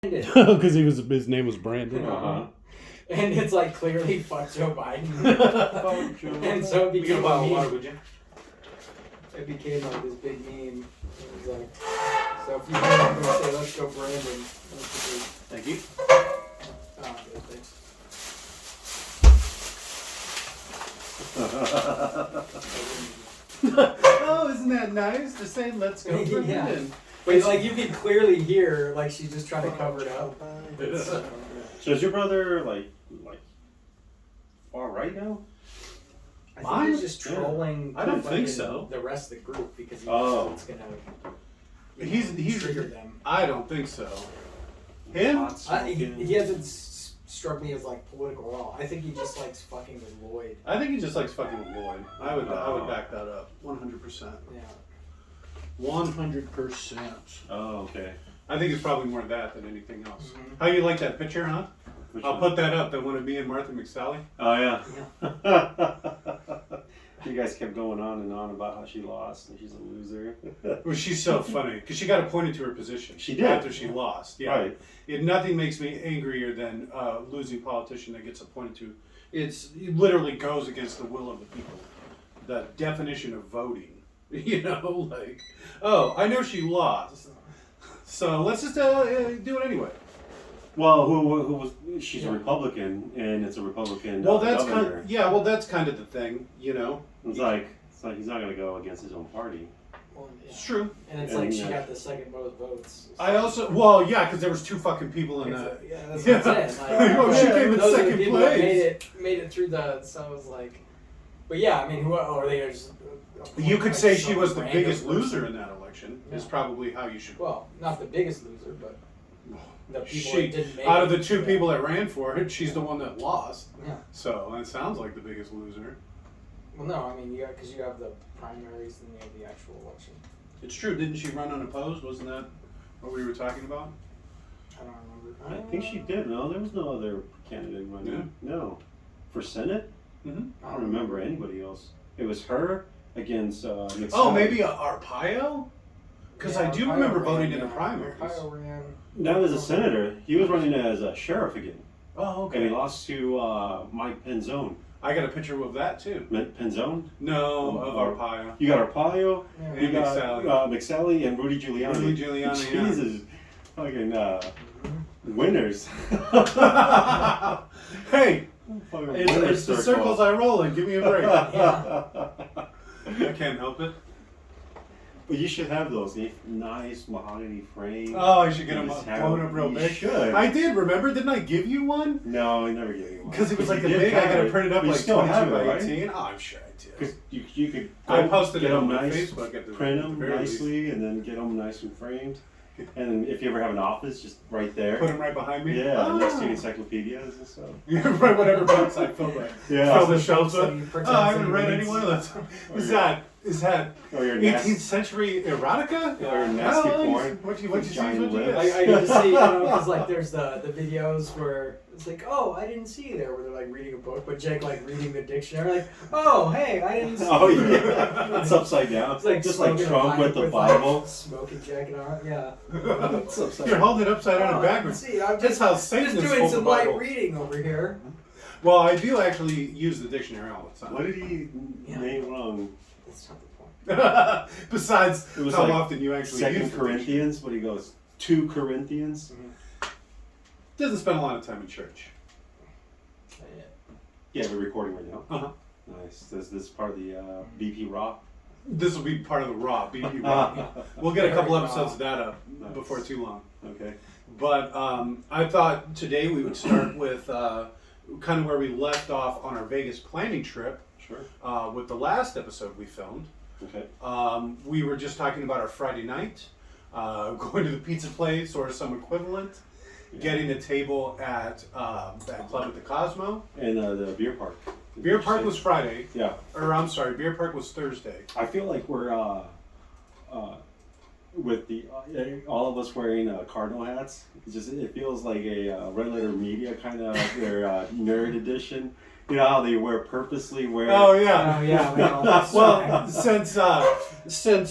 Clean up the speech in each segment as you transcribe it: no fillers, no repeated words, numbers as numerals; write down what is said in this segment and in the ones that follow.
Because his name was Brandon. Uh-huh. And it's like clearly fuck Joe Biden. And so it You get a became bottle a of water, meme. would you? It became like this big meme. It was like, so if you hear them say, let's go Brandon. Thank you. Thanks. Oh, isn't that nice to say let's go Yeah. Brandon? But it's like you can clearly hear like she's just trying to cover it up. So is your brother like far right now? I think he's just Yeah. trolling. I don't think fucking so. The rest of the group because he Oh. knows it's gonna. He's trigger them. I don't think so. Him? He hasn't struck me as like political at all. I think he just likes fucking with Lloyd. I think he just likes fucking with Lloyd. I would back that up. 100%. Yeah. 100%. Oh, okay. I think it's probably more that than anything else. Mhm. How you like that picture, huh? Which I'll one? put that up. That one of me and Martha McSally. Oh yeah. Yeah. You guys kept going on and on about how she lost and she's a loser. Well, she's so funny because she got appointed to her position. She did. After she lost. Yeah. Right. Nothing makes me angrier than a losing politician that gets appointed to. It literally goes against the will of the people. The definition of voting. You know, like, oh, I know she lost, so let's just do it anyway. Well, who was? She's a Republican, and it's a Republican. Well, that's governor. that's kind of the thing, you know. It's like he's not going to go against his own party. Well, yeah. It's true. And it's And, like she got the second most votes. I also, well, yeah, because there was two fucking people in the. Yeah, that's what I'm saying. Like, Oh, she came in those are the second people that place. made it through the. So I was like, but yeah, I mean, who are they? Just, You could like say she some was the random biggest person. loser in that election. Is Yeah. probably how you should. Well, not the biggest loser, but the people She, that didn't make out it. of the two people that ran for it, she's the one that lost. Yeah. So that sounds like the biggest loser. Well, no, I mean, because you have the primaries and you have the actual election. It's true. Didn't she run unopposed? Wasn't that what we were talking about? I don't remember. I think she did. No, there was no other candidate running. Yeah. No, for Senate, Mm-hmm. I don't remember anybody else. It was her against. McSally. Oh, maybe Arpaio? Because I do remember voting in the primaries. Arpaio ran. That was a senator. He was running as a sheriff again, Oh, and he okay. lost to Mike Penzone. I got a picture of that too. Penzone? No, of Oh. Arpaio. You got Arpaio, Yeah. you And got McSally. McSally and Rudy Giuliani. Rudy Giuliani, yeah. Jesus, fucking winners. Hey, Fucking it's winners the circle. circles I roll in. Give me a break. Yeah. I can't help it. But you should have those nice mahogany frames. Oh, I should get them Just blown up real you big. should. I did, remember? Didn't I give you one? No, I never gave you one. Because it was like the You did big, I have got it, to print it up but you like still 22 have it, by right? 18. Oh, I'm sure I did. Because you could I posted get it on them my nice, Facebook at the print at the them very least. nicely, and then get them nice and framed. And if you ever have an office, just right there. Put them right behind me. Yeah, Oh. next to encyclopedias and stuff. Right, whatever books I fill the Yeah. fill the shelves So up. you pretend Oh, I that haven't you read read any one of those. Or Is your- that Or your 18th nasty, century erotica? or your nasty Oh, porn. What you with see? giant What you lips. get? I get to see, because like there's the videos where it's like, oh, I didn't see there, where they're like reading a book, but Jake like reading the dictionary, like, oh, hey, I didn't see. Oh yeah, it's upside down. It's like just like smoking a Trump pipe with the like, Bible. smoking jacket on, yeah. It's upside You're down. holding it upside down Oh, and I didn't backwards. see. I'm That's just, how just Satanists doing hold the some light Bible. reading over here. Well, I do actually use the dictionary all the time. What did he name wrong? That's not the point. Besides It was how like often you actually use Second the dictionary. Corinthians, but he goes 2 Corinthians. Doesn't spend a lot of time in church. Yeah, we're recording right now. Uh-huh. Nice. This is part of the BP RAW. This will be part of the raw, BB raw. We'll get a couple Very episodes raw. of that up Nice. before too long. Okay. But I thought today we would start with kind of where we left off on our Vegas planning trip Sure. with the last episode we filmed. Okay. We were just talking about our Friday night, going to the pizza place or some equivalent, getting a table at that club at the Cosmo. And the beer park. Beer park was Friday, Yeah. or I'm sorry, beer park was Thursday. I feel like we're with the all of us wearing Cardinal hats. It feels like a Red Letter Media kind of their nerd edition. You know how they purposely wear. Oh yeah. Oh yeah, we all Well, since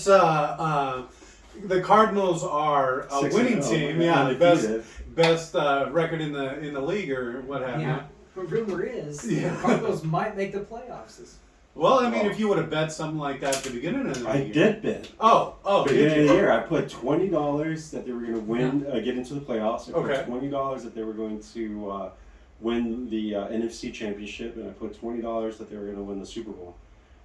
the Cardinals are a winning 6-0, team, yeah, the best best record in the league or what have Yeah. you. But rumor is the Yeah. Cardinals might make the playoffs. Well, I mean, if you would have bet something like that at the beginning of the I year. did bet. Oh, Beginning did of the you? year, I put $20 that they were going to win, get into the playoffs. I put Okay. $20 that they were going to win the NFC Championship, and I put $20 that they were going to win the Super Bowl.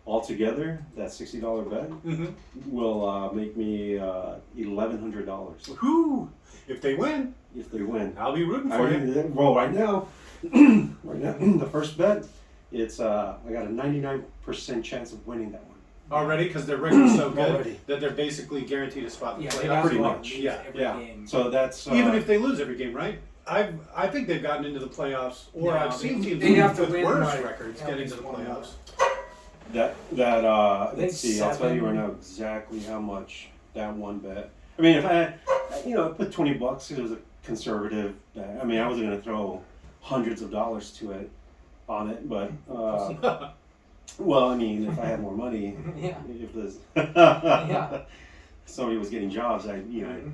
Altogether, that $60 bet Mm-hmm. will make me $1,100 Whew. If they win, if they win. I'll be rooting for you. Well, right now, the first bet, it's I got a 99% chance of winning that one. Already, because their record's so good Already. that they're basically guaranteed a spot in the Yeah, they playoffs. have Pretty to like, much. lose Yeah. every Yeah. game. So that's Even if they lose every game, right? I think they've gotten into the playoffs, or No, I've seen teams they'd have to with win, worse like, records at get into least the one more. playoffs. think let's see, I'll tell you right now exactly how much that one bet. I mean, if I put $20 because it was a conservative bet. I mean, I wasn't going to throw hundreds of dollars to it on it, but well, I mean, if I had more money, Yeah. if this Yeah. somebody was getting jobs, I'd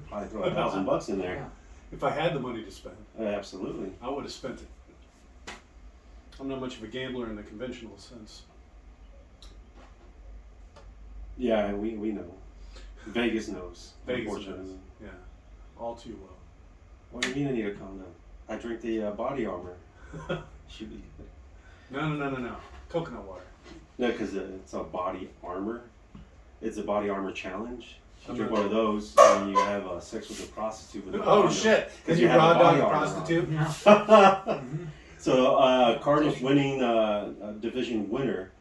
probably throw $1,000 in there. Yeah. If I had the money to spend, Absolutely. I would have spent it. I'm not much of a gambler in the conventional sense. Yeah, we know. Vegas knows. Vegas Unfortunately. knows. Yeah, all too well. What do you mean I need a condom? I drink the body armor. Should be good. No. Coconut water. No, because it's a body armor. It's a body armor challenge. You I'm drink not- one of those, and you have sex with a prostitute. With a Oh condom. shit! Because you you have raw a dog body a armor on. prostitute. Yeah. So Cardinals winning division winner,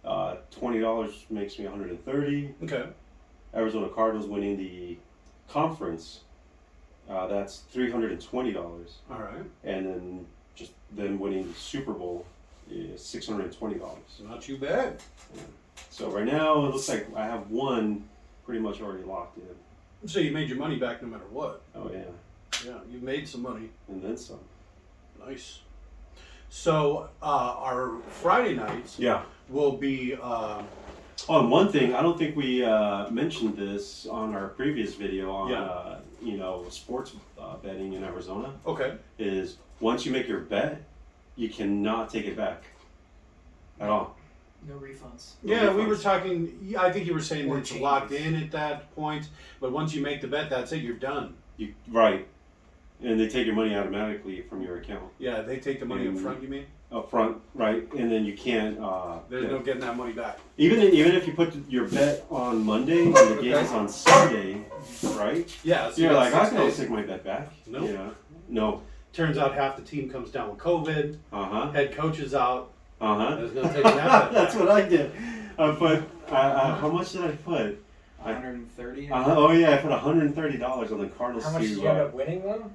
$20 makes me $130. Okay. Arizona Cardinals winning the conference, that's $320. All right. And then just them winning the Super Bowl is $620. Not too bad. So right now it looks like I have one pretty much already locked in. So you made your money back no matter what. Oh yeah, Yeah, you made some money. and then some. Nice. So our Friday nights Yeah. will be. Oh, and one thing, I don't think we mentioned this on our previous video on sports betting in Arizona, Okay. is once you make your bet, you cannot take it back at all. No refunds. Yeah, we were refunds. talking. I think you were saying Or it's locked changes. in at that point, but once you make the bet, that's it. You're done. Right. And they take your money automatically from your account. Yeah, they take the money up Mm. front. You mean? Up front, right? And then you can't. There's no getting that money back. Even if you put your bet on Monday and the game is on Sunday, right? Yeah. So You're you got like, I 6 can days. take my bet back. Nope. Yeah. No. Turns out half the team comes down with COVID. Uh-huh. Head coach is out. Uh-huh. There's no taking that bet That's back. what I did. I put, how much did I put? 130. Oh yeah, I put $130 on the Cardinals How much did to you end up winning though?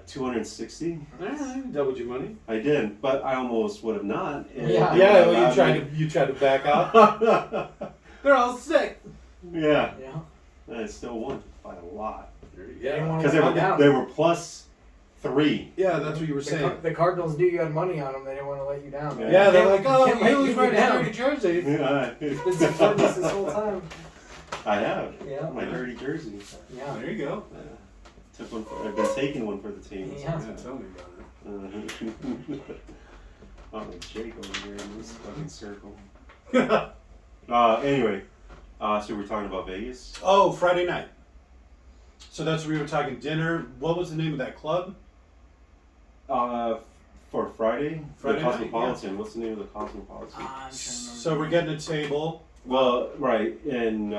260. All right, doubled your money. I did, but I almost would have not. and Yeah. it Yeah, well, allowed you tried to back out. me- They're all sick. Yeah, Yeah. and I still won by a lot didn't want because to let you down. they were +3. Yeah, that's what you were The, saying. the Cardinals knew you had money on them. They didn't want to let you down. Yeah. Yeah, they're Can't- like, oh, can't let Haley's you wearing a down. dirty jersey. Yeah, Been supporting us this whole time. I have Yeah. my dirty jersey. Yeah. There you go. Took one. I've been taking one for the team. Yeah. Yeah, tell me about it. Oh, Jake over here in this fucking circle. Anyway, so we're talking about Vegas. Oh, Friday night. So that's where we were talking dinner. What was the name of that club? For Friday, Friday the night, Cosmopolitan. What's the name of the Cosmopolitan? I'm trying to remember. So we're getting a table. Well, right, and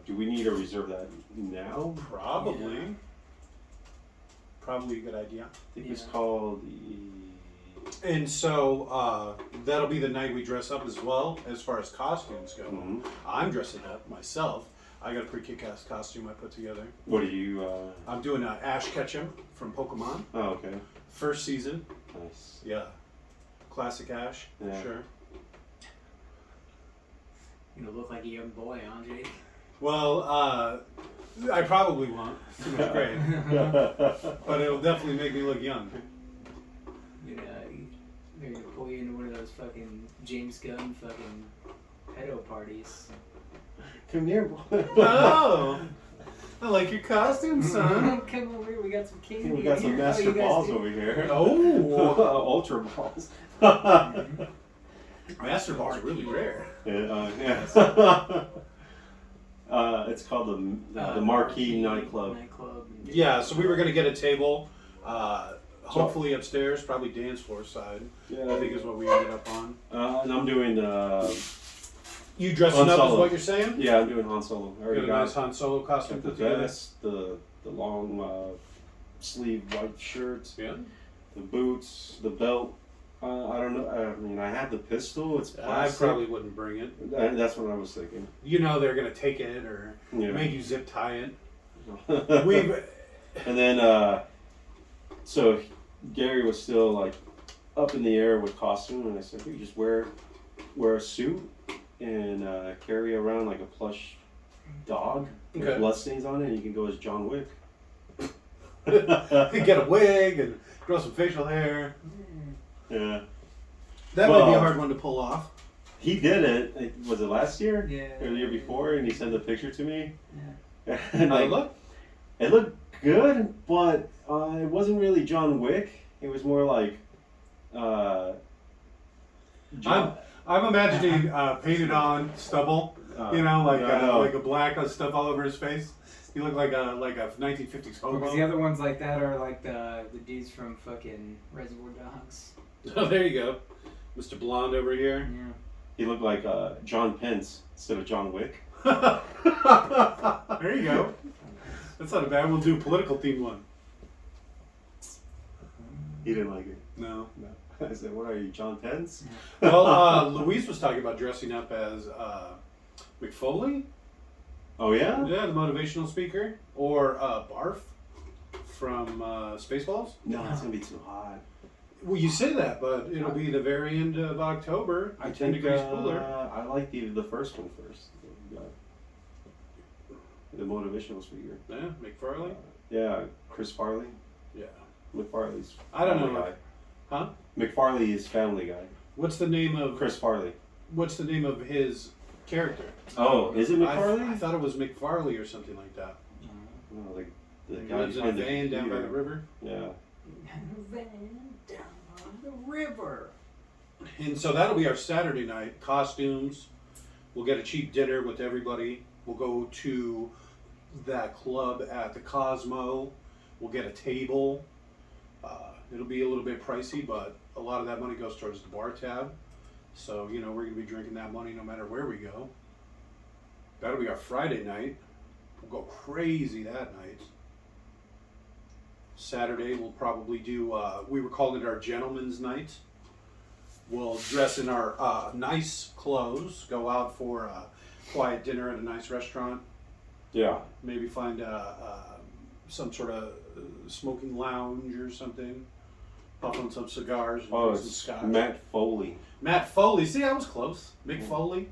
do we need to reserve that now? Probably. Yeah. Probably a good idea. I think it's Yeah. called the. And so that'll be the night we dress up as well, as far as costumes go. Mhm. I'm dressing up myself. I got a pretty kick-ass costume I put together. What do you? I'm doing Ash Ketchum from Pokemon. Oh, okay, First season. nice. Yeah. Classic Ash, for Yeah. sure. You look like a young boy, huh, Jake? Well, I probably won't. Too much gray. But it'll definitely make me look young. You know, they're gonna pull you into one of those fucking James Gunn fucking pedo parties. Come here, boy. Oh! I like your costume, son. Come over here, we got some candy. We got some here. master you guys balls do? over here. Oh, Ultra balls. master balls are really rare. Yeah. It's called the Marquee Nightclub. Yeah, so we were gonna get a table, hopefully upstairs, probably dance floor side. Yeah. I think is what we ended up on. And I'm doing You dressing Han up Solo. is what you're saying? yeah, I'm doing Han Solo. I You already got a got nice Han Solo costume the put together. vest, the long sleeve white shirt, Yeah. the boots, the belt. I don't know. I mean, I had the pistol. It's I plastic. probably wouldn't bring it. That's what I was thinking. You know they're gonna take it or Yeah. make you zip tie it. We've And then, so Gary was still like up in the air with costume, and I said, "You just wear a suit and carry around like a plush dog with Okay. bloodstains on it, and you can go as John Wick." get a wig and grow some facial hair. Yeah, That might be a Well- hard one to pull off. he did it. Was it last year? Yeah. Or the year before? And he sent a picture to me. Yeah. And How'd it like, look? it looked good, but it wasn't really John Wick. It was more like. John, I'm imagining painted on stubble. You know, like a black stuff all over his face. He looked like a 1950s Because the hobo. other ones like that are like the dudes from fucking Reservoir Dogs. Oh, there you go, Mr. Blonde over here. Yeah. He looked like John Pence instead of John Wick. There you go. That's not a bad. We'll do a political themed one. He didn't like it. No. No. I said, "What are you, John Pence?" Well, Louise was talking about dressing up as McFoley. Oh yeah? Yeah, the motivational speaker, or Barf from Spaceballs. No, it's gonna be too hot. Well, you say that, but it'll be the very end of October. 10 degrees cooler. I like the first one first. The motivational speaker. Yeah, McFarlane. Yeah, Chris Farley. Yeah. McFarley's. I don't Family know. Guy. Huh? McFarley is Family Guy. What's the name of Chris Farley. What's the name of his character? Oh, is it McFarley? I thought it was McFarley or something like that. No, like the He guy lives in a behind the van down by the computer. river. Yeah. Van down on the river. And so that'll be our Saturday night. Costumes. We'll get a cheap dinner with everybody. We'll go to that club at the Cosmo. We'll get a table. It'll be a little bit pricey, but a lot of that money goes towards the bar tab. So, we're going to be drinking that money no matter where we go. That'll be our Friday night. We'll go crazy that night. Saturday, we'll probably do, we were calling it our gentleman's night. We'll dress in our nice clothes, go out for a quiet dinner at a nice restaurant. Yeah. Maybe find some sort of smoking lounge or something. Puff on some cigars and Oh, drink some it's scotch. Matt Foley. Matt Foley. See, I was close. Mick Foley.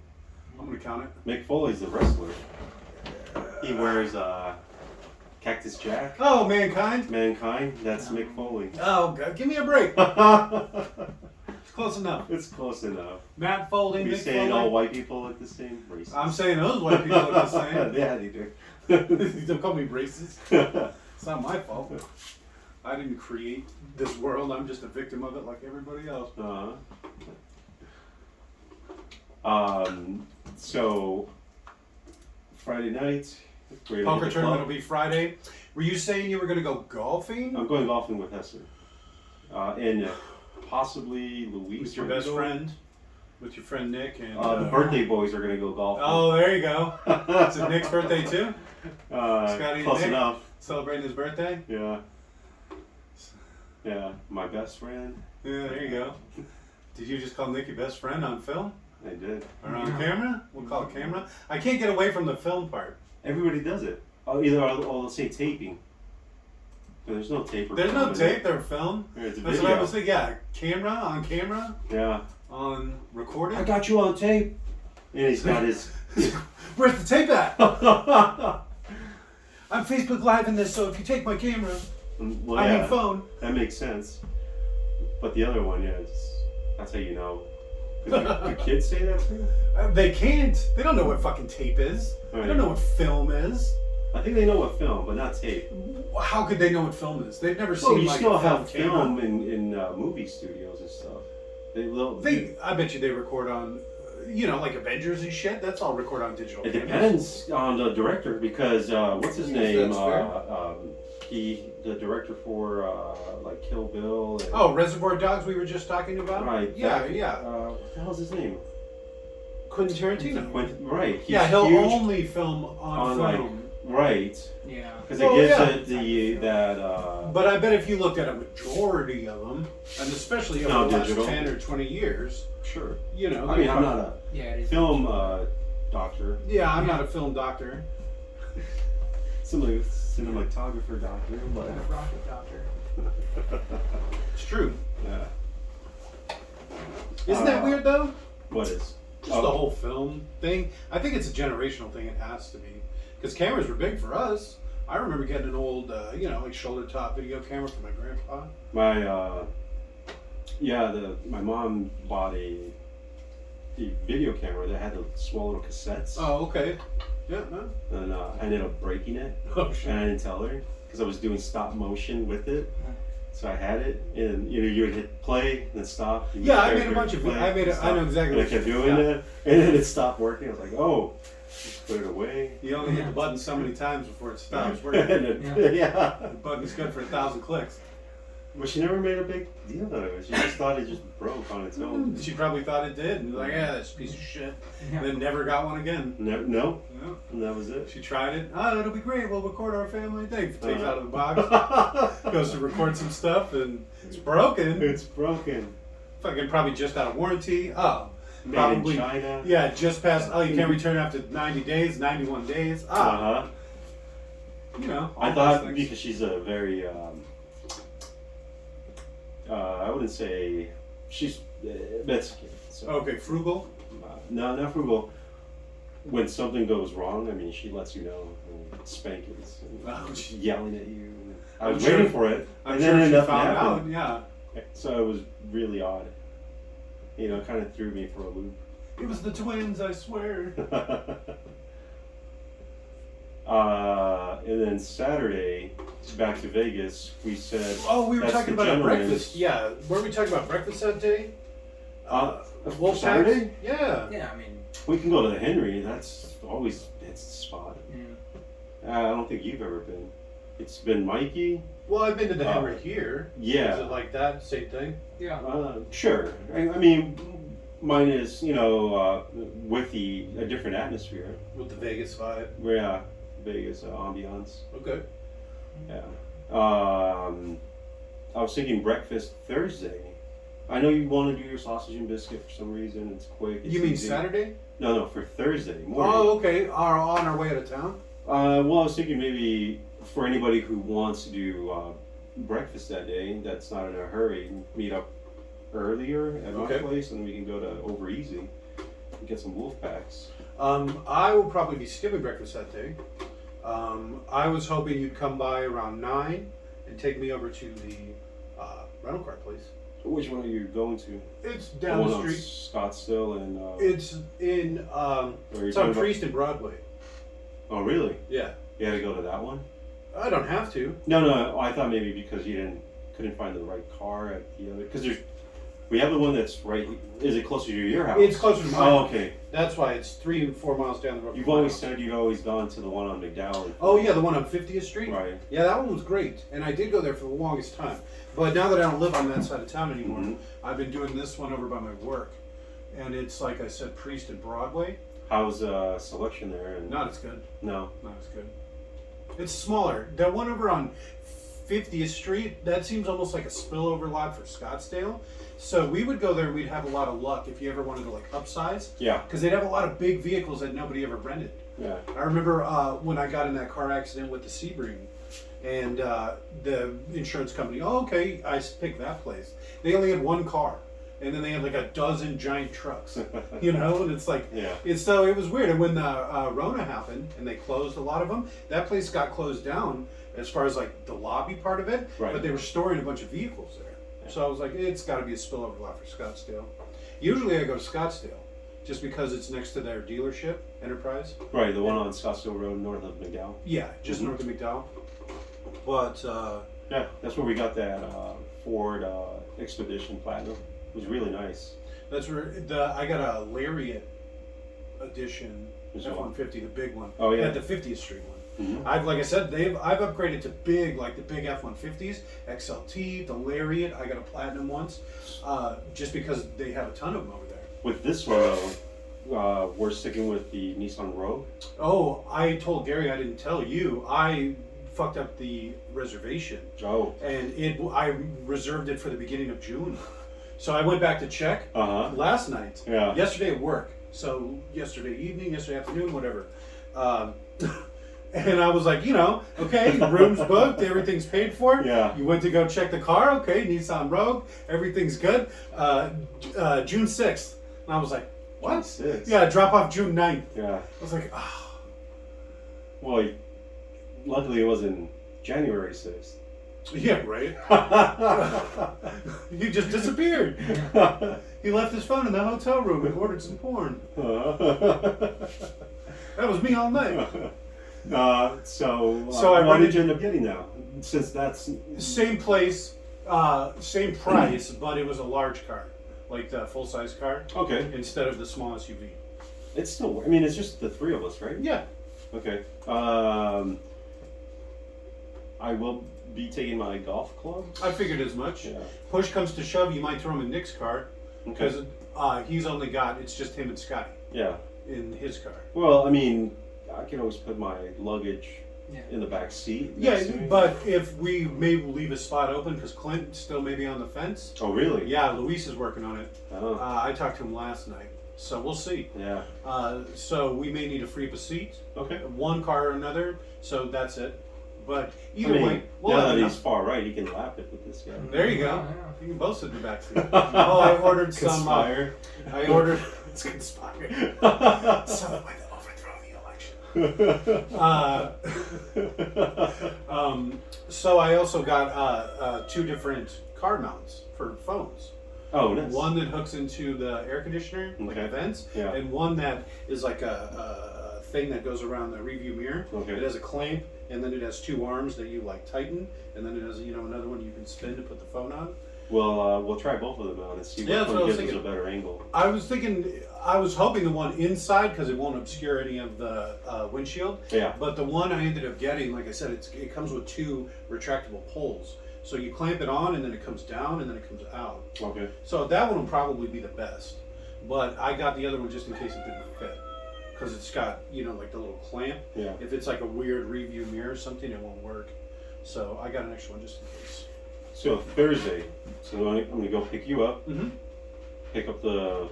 I'm going to count it. Mick Foley's the wrestler. He wears Cactus Jack. Oh, Mankind. Mankind. That's Mick Foley. Oh, God, give me a break. It's close enough. It's close enough. Matt Foley, We Mick saying Foley. all white people look the same? Racist. I'm saying those white people look the same. Yeah, they do. Don't call me racist. It's not my fault. I didn't create this world. I'm just a victim of it like everybody else. So Friday night, we're gonna Poker hit the tournament club. will be Friday. Were you saying you were going to go golfing? I'm going golfing with Hester. And possibly Louise. With your we're gonna best go. friend? With your friend Nick and... The birthday boys are going to go golfing. Oh, there you go. Is it Nick's birthday too? Scotty and close Nick? enough. Celebrating his birthday? Yeah. Yeah, my best friend. Yeah, there you go. Did you just call Nick your best friend on film? I did. Or on camera? We'll call it camera. I can't get away from the film part. Everybody does it. Oh, either I'll say taping. But there's no tape. or There's no film, is tape, there? they're film. It's a That's video. what I was thinking. Yeah, camera, Yeah. on recording. I got you on tape. And he's got his. Where's the tape at? I'm Facebook Live in this, so if you take my camera, Well, I yeah, mean phone. that makes sense. But the other one, yeah, that's how you know. Do kids say that too? They can't. They don't know what fucking tape is. They Right. don't know what film is. I think they know what film, but not tape. How could they know what film is? They've never Well, seen you like still a have film film in movie studios and stuff. I bet you they record on, like Avengers and shit. That's all record on digital. It cameras. depends on the director because what's his name? That's fair. The director for like Kill Bill. And, Oh, Reservoir Dogs. We were just talking about. right. Yeah, that, yeah. What the hell's his name? Quentin Tarantino. Right. He's Yeah, he'll huge only film on film. right. Yeah. Because Oh, it gives yeah. it that. But I bet if you looked at a majority of them, and especially over the digital. last 10 or 20 years, Sure. I I mean, I'm not a Yeah, it is. film doctor. Yeah, I'm not a film doctor. Cinematographer doctor, but Rocket Doctor. It's true. yeah. Isn't that weird though? What is? Just the whole film thing. I think it's a generational thing. It has to be because cameras were big for us. I remember getting an old, like shoulder top video camera from my grandpa. My mom bought a video camera that had the small little cassettes. Oh, okay. Yeah, no. And I ended up breaking it, Oh, and shit. I didn't tell her because I was doing stop motion with it. So I had it, and you would hit play and then stop. and Yeah, I your made a bunch of. play I made. and I know stop. exactly. And I what kept you- doing it, and then it stopped working. I was like, oh, just put it away. You only hit the button so many times before it stops working. And it- yeah. The button's good for 1,000 clicks. But she never made a big deal out of it. She just thought it just broke on its own. She probably thought it did, and like, yeah, that's a piece of shit. And then never got one again. No, No. and that was it. She tried it. Oh, it'll be great. We'll record our family thing. Takes Uh-huh. out of the box. Goes to record some stuff, and it's broken. It's broken. Fucking probably just out of warranty. Oh, Made probably. in China. Yeah, just past. Oh, you can't return after 90 days, 91 days. Ah, Uh-huh. all I those thought things. because she's a very, I wouldn't say, she's Mexican. So, Okay, frugal. no, not frugal. When something goes wrong, I mean, she lets you know, and spankings, and Oh, she's yelling at you. I I'm was sure- waiting for it, I'm and sure then she nothing found out. happened. Yeah, So it was really odd. It kind of threw me for a loop. it was the twins. I swear. And then Saturday, back to Vegas, we said, Oh, we were That's talking the about a gentleman's- breakfast. Yeah, were we talking about breakfast that day? Wolfpack? Saturday? Yeah. Yeah, I mean, We can go to the Henry. That's always it's the spot. yeah. I don't think you've ever been. It's been Mikey. Well, I've been to the Oh. Henry here. Yeah. Is it like that? Same thing? Yeah. Sure. I mean, mine is with a different atmosphere. With the Vegas vibe. Yeah, Vegas ambiance. Okay. Yeah. I was thinking breakfast Thursday. I know you want to do your sausage and biscuit for some reason. It's quick. It's You mean easy. Saturday? No, for Thursday morning. Oh, okay. On our way out of town? Well, I was thinking maybe for anybody who wants to do breakfast that day, that's not in a hurry, meet up earlier at my Okay. place, and we can go to Over Easy and get some wolf packs. I will probably be skipping breakfast that day. I was hoping you'd come by around 9 and take me over to the rental car place. Which one are you going to? It's The down one the on street. Scottsdale and. It's in, Or you're it's talking on about- Priest and Broadway. Oh, really? Yeah. You had to go to that one? I don't have to. No. I thought maybe because you couldn't find the right car at the other. Because we have the one that's right. Is it closer to your house? It's closer to mine. Oh, okay. That's why it's 3 or 4 miles down the road. You've from my always house. said you'd always gone to the one on McDowell. Oh yeah, the one on 50th Street. Right. Yeah, that one was great, and I did go there for the longest time. But now that I don't live on that side of town anymore, Mhm. I've been doing this one over by my work, and it's like I said, Priest and Broadway. How's selection there? And Not as good. no. Not as good. It's smaller. The one over on 50th Street, that seems almost like a spillover lot for Scottsdale. So we would go there and we'd have a lot of luck if you ever wanted to like upsize, Yeah. because they'd have a lot of big vehicles that nobody ever rented. Yeah. I remember when I got in that car accident with the Sebring, and the insurance company, oh, okay, I picked that place. They only had one car, and then they had like a dozen giant trucks, you know, and it's like, Yeah. so it was weird. And when the Rona happened, and they closed a lot of them, that place got closed down as far as like the lobby part of it, Right. but they were storing a bunch of vehicles there. So I was like, it's got to be a spillover lot for Scottsdale. Usually I go to Scottsdale, just because it's next to their dealership, Enterprise. Right, the one on Scottsdale Road, north of McDowell. Yeah, just north of McDowell. But Yeah, that's where we got that Ford Expedition Platinum. It was really nice. that's where I got a Lariat edition Which one? F-150, the big one. Oh, yeah. At the 50th Street one. Mm-hmm. Like I said, I've upgraded to big, like the big F-150s, XLT, the Lariat. I got a Platinum once, just because they have a ton of them over there. With this one, though, we're sticking with the Nissan Rogue. Oh, I told Gary I didn't tell you. I fucked up the reservation, Oh. and I reserved it for the beginning of June. So I went back to check last night. Yeah. Yesterday at work. So yesterday evening, yesterday afternoon, whatever. And I was like, okay, room's booked, everything's paid for. Yeah. You went to go check the car, okay, Nissan Rogue, everything's good. June 6th. And I was like, what? June 6th. Yeah, drop off June 9th. Yeah. I was like, oh. Well, luckily it wasn't January 6th. Yeah, right? He just disappeared. He left his phone in the hotel room and ordered some porn. That was me all night. So I what rented- did you end up getting now? Since that's Same place, same price, but it was a large car. Like the full-size car, okay, instead of the small SUV. it's still. I mean, it's just the three of us, right? Yeah. Okay. I will be taking my golf clubs. I figured as much. Yeah. Push comes to shove, you might throw him in Nick's car, Okay. because he's only it's just him and Scotty Yeah. in his car. Well, I mean, I can always put my luggage Yeah. in the back seat. Yeah, next to me. but if we maybe leave a spot open, because Clint still may be on the fence. Oh, really? Yeah, Luis is working on it. Oh. I talked to him last night, so we'll see. Yeah. So we may need to free up a seat, Okay. one car or another, so that's it. But I either mean, way, we'll now have that enough. he's far right, he can lap it with this guy. There you go. Yeah, You can both sit in the back seat. Oh, I ordered some. Conspire. I ordered. It's conspired. Some way to overthrow the election. So I also got 2 different car mounts for phones. Oh, nice. One that hooks into the air conditioner, like Okay. the vents, Yeah. and one that is like a thing that goes around the review mirror. Okay. It has a clamp, and then it has 2 arms that you like tighten, and then it has another one you can spin to put the phone on. Well, we'll try both of them out and see Yeah, which that's what I one was gives us a thinking. better angle. I was hoping the one inside because it won't obscure any of the windshield. Yeah. But the one I ended up getting, like I said, it comes with 2 retractable poles. So you clamp it on and then it comes down and then it comes out. Okay. So that one will probably be the best. But I got the other one just in case it didn't fit. Because it's got, like the little clamp. Yeah. If it's like a weird review mirror or something, it won't work. So I got an extra one just in case. So Thursday, I'm gonna go pick you up. Mm-hmm. Pick up the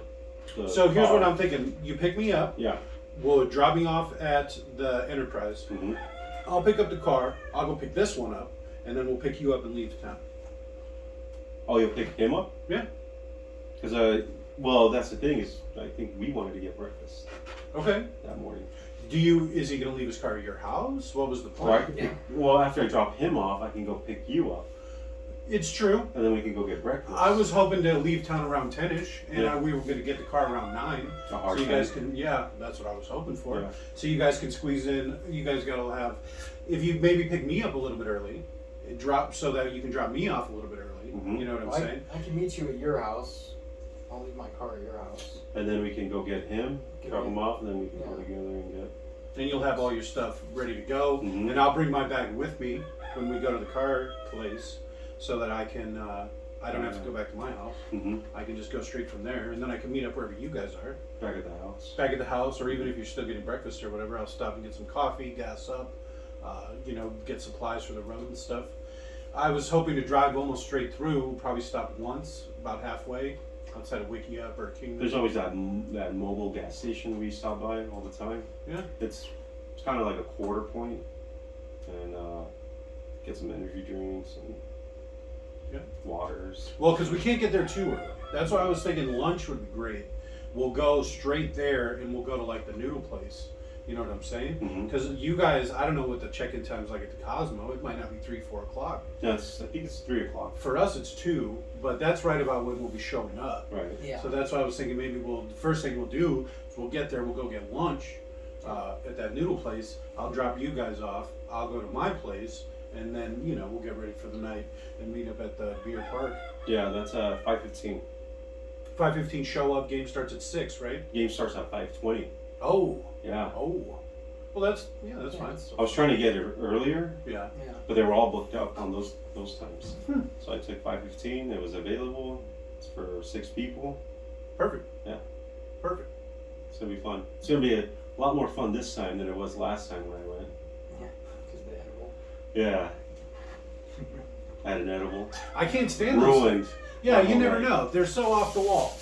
So here's car. what I'm thinking. You pick me up. Yeah. We'll drop me off at the Enterprise. Mm-hmm. I'll pick up the car. I'll go pick this one up, and then we'll pick you up and leave town. Oh, you'll pick him up? Yeah. Because well, that's the thing is, I think we wanted to get breakfast Okay. that morning. Is he gonna leave his car at your house? What was the Or I plan? could pick, well, after I drop him off, I can go pick you up, It's true. and then we can go get breakfast. I was hoping to leave town around 10ish, and Yeah. we were gonna get the car around 9. A So hard you guys time. can, that's what I was hoping for. Yeah. So you guys can squeeze in. You guys gotta have, if you maybe pick me up a little bit early, so that you can drop me off a little bit early. Mhm. You know what I'm Well, saying? I can meet you at your house. I'll leave my car at your house. And then we can go get him, drop Yeah. him off, and then we can go Yeah. together and get. And you'll have all your stuff ready to go, Mhm. and I'll bring my bag with me when we go to the car place, so that I can. I don't have to go back to my house. Mm-hmm. I can just go straight from there, and then I can meet up wherever you guys are, Back at the house. back at the house, or even if you're still getting breakfast or whatever, I'll stop and get some coffee, gas up, get supplies for the road and stuff. I was hoping to drive almost straight through, probably stop once, about halfway, outside of Wiki Up or Kingdom. There's always that mobile gas station we stop by all the time. Yeah. It's kind of like a quarter point, and get some energy drinks and waters. Well, because we can't get there too early. That's why I was thinking lunch would be great. We'll go straight there and we'll go to like the noodle place You know what I'm saying? Mhm. Because you guys, I don't know what the check-in time's like at the Cosmo. It might not be 3, 4 o'clock. No, I think it's 3 o'clock. For us, it's 2, but that's right about when we'll be showing up. Right. Yeah. So that's why I was thinking maybe the first thing we'll do is we'll get there, we'll go get lunch at that noodle place. I'll drop you guys off. I'll go to my place, and then, you know, we'll get ready for the night and meet up at the beer park. Yeah, that's 5:15. 5:15 show up, game starts at 6, right? Game starts at 5:20. Oh. Yeah. Oh. Well, that's fine. I was trying to get it earlier, Yeah. Yeah. but they were all booked up on those times. So I took 5:15. It was available. It's for 6 people. Perfect. Yeah. Perfect. It's gonna be fun. It's gonna be a lot more fun this time than it was last time when I went. Yeah. Because they had a roll. Yeah. I had an edible. I can't stand those. Ruined. Yeah, you Oh, never right. know. They're so off the wall.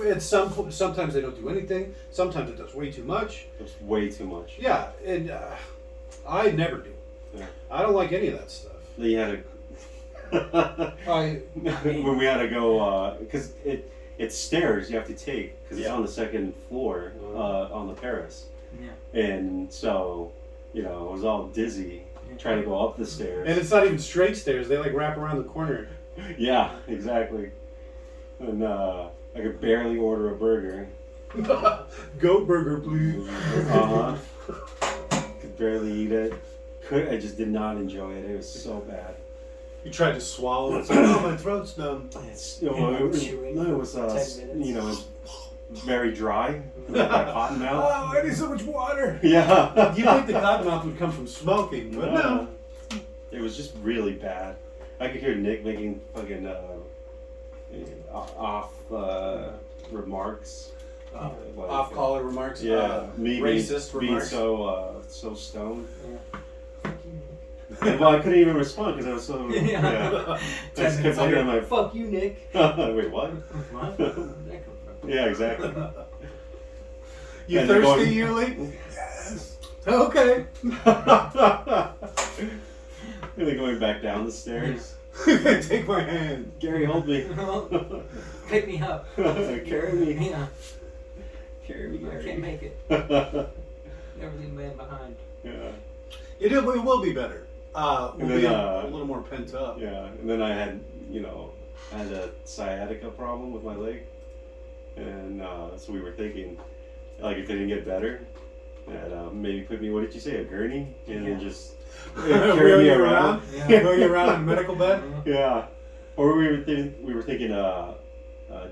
Yeah. Sometimes they don't do anything. Sometimes it does way too much. It's way too much. Yeah, and I never do. Yeah. I don't like any of that stuff. You had to. When we had to go, because it's stairs you have to take because it's Yeah. on the second floor on the terrace, Yeah. and so you know I was all dizzy trying to go up the stairs. And it's not even straight stairs. They like wrap around the corner. Yeah, exactly. And I could barely order a burger. Goat burger, please. Could barely eat it. I just did not enjoy it. It was so bad. You tried to swallow it. It's like, oh, my throat's numb. It was Chewing no, it was 10 minutes. you know, very dry. Like cotton mouth. Oh, I need so much water. Yeah. You think the cottonmouth would come from smoking, but no. It was just really bad. I could hear Nick making fucking off remarks. Like, Off-collar remarks. Yeah, me racist being remarks. so stoned. Yeah. Well, I couldn't even respond because I was so. Yeah. Yeah. I 10 just kept minutes looking later, at my. fuck you, Nick. Wait, what? What? Where did that come from? Yeah, exactly. You And they're thirsty, going- Yuli? Yes. Okay. And then going back down the stairs. Take my hand. Gary, hold me. Pick me up. Carry me. Yeah. Carry me, I Gary. can't make it. Yeah. Never leave man behind. It will be better. We'll And be then, a little more pent up. Yeah, and then I had, I had a sciatica problem with my leg, and so we were thinking, like, if it didn't get better, that maybe put me, what did you say, a gurney, and then just Wheel carry me you around. around? Wheel you around in a medical bed? Yeah, or we were thinking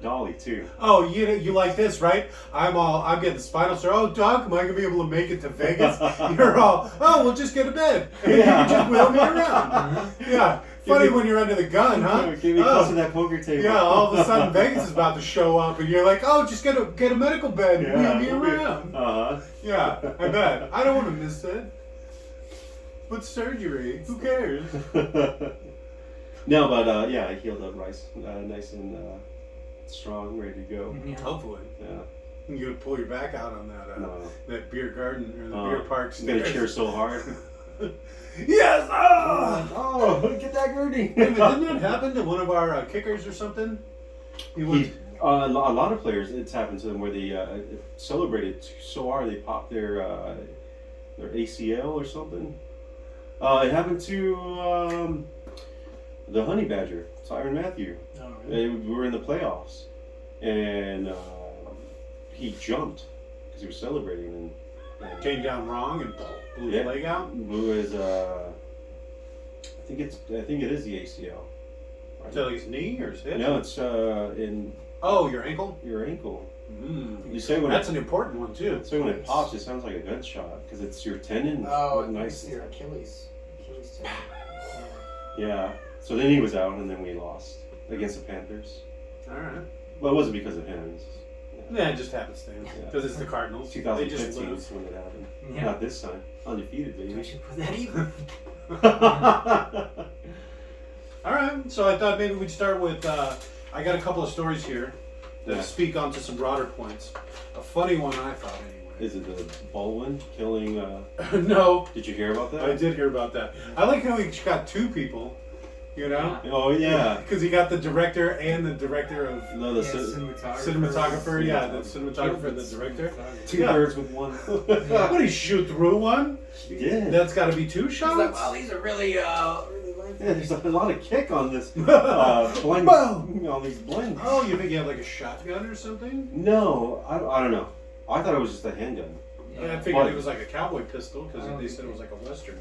dolly too. Oh, you like this, right? I'm getting spinal surgery. Oh, Doc, am I gonna be able to make it to Vegas? You're all, oh, we'll just get a bed. And you can just wheel me around. Yeah. Funny when you're under the gun, huh? Give me close to that poker table. Yeah, all of a sudden Vegas is about to show up, and you're like, oh, just get a medical bed and wheel me around. Yeah, I bet. I don't want to miss it. But surgery, who cares? No, but yeah, I healed up nice and strong, ready to go. Yeah. Hopefully. Yeah. You're gonna pull your back out on that No. that beer garden or the beer park I'm gonna stairs. cheer so hard. Yes! Ah! Oh, get that gurney! Wait a minute, didn't that happen to one of our kickers or something? He went, A lot of players, it's happened to them where they celebrated so hard they popped their ACL or something. It happened to the Honey Badger, Tyron Matthew. Oh, really? We were in the playoffs, and he jumped because he was celebrating and came down wrong and blew his leg out. blew his. I think it is the ACL. Right? So his knee or his hip? No, it's in Oh, your ankle? your ankle. Mm. You say when That's an important one too. so when it pops, it sounds like a gunshot because it's your tendon. Oh, nice. it's your Achilles. Achilles tendon. Yeah. So then he was out, and then we lost against the Panthers. All right. Well, it wasn't because of him. It's just, Yeah, it just happenstance. Yeah. Because it's the Cardinals. They just 2015 lose. is when it happened. Yeah. Not this time. Undefeated, I baby. should put that even. All right. So I thought maybe we'd start with. I got a couple of stories here that Yeah. speak onto some broader points. A funny one, I thought, anyway. Is it the Baldwin Killing? No, Did you hear about that? I did hear about that. I like how he got 2 people. You know? Oh yeah. Because he got the director and the director of No, the cinematographer. Yeah, the cinematographer and the director. two birds with one. What did he shoot through one? He did. That's got to be 2 shots. He's like, wow, these are really Yeah, there's a lot of kick on this blend. On these blends. Oh, you think you have like a shotgun or something? No, I don't know. I thought it was just a handgun. I figured it was like a cowboy pistol because they said it was like a western.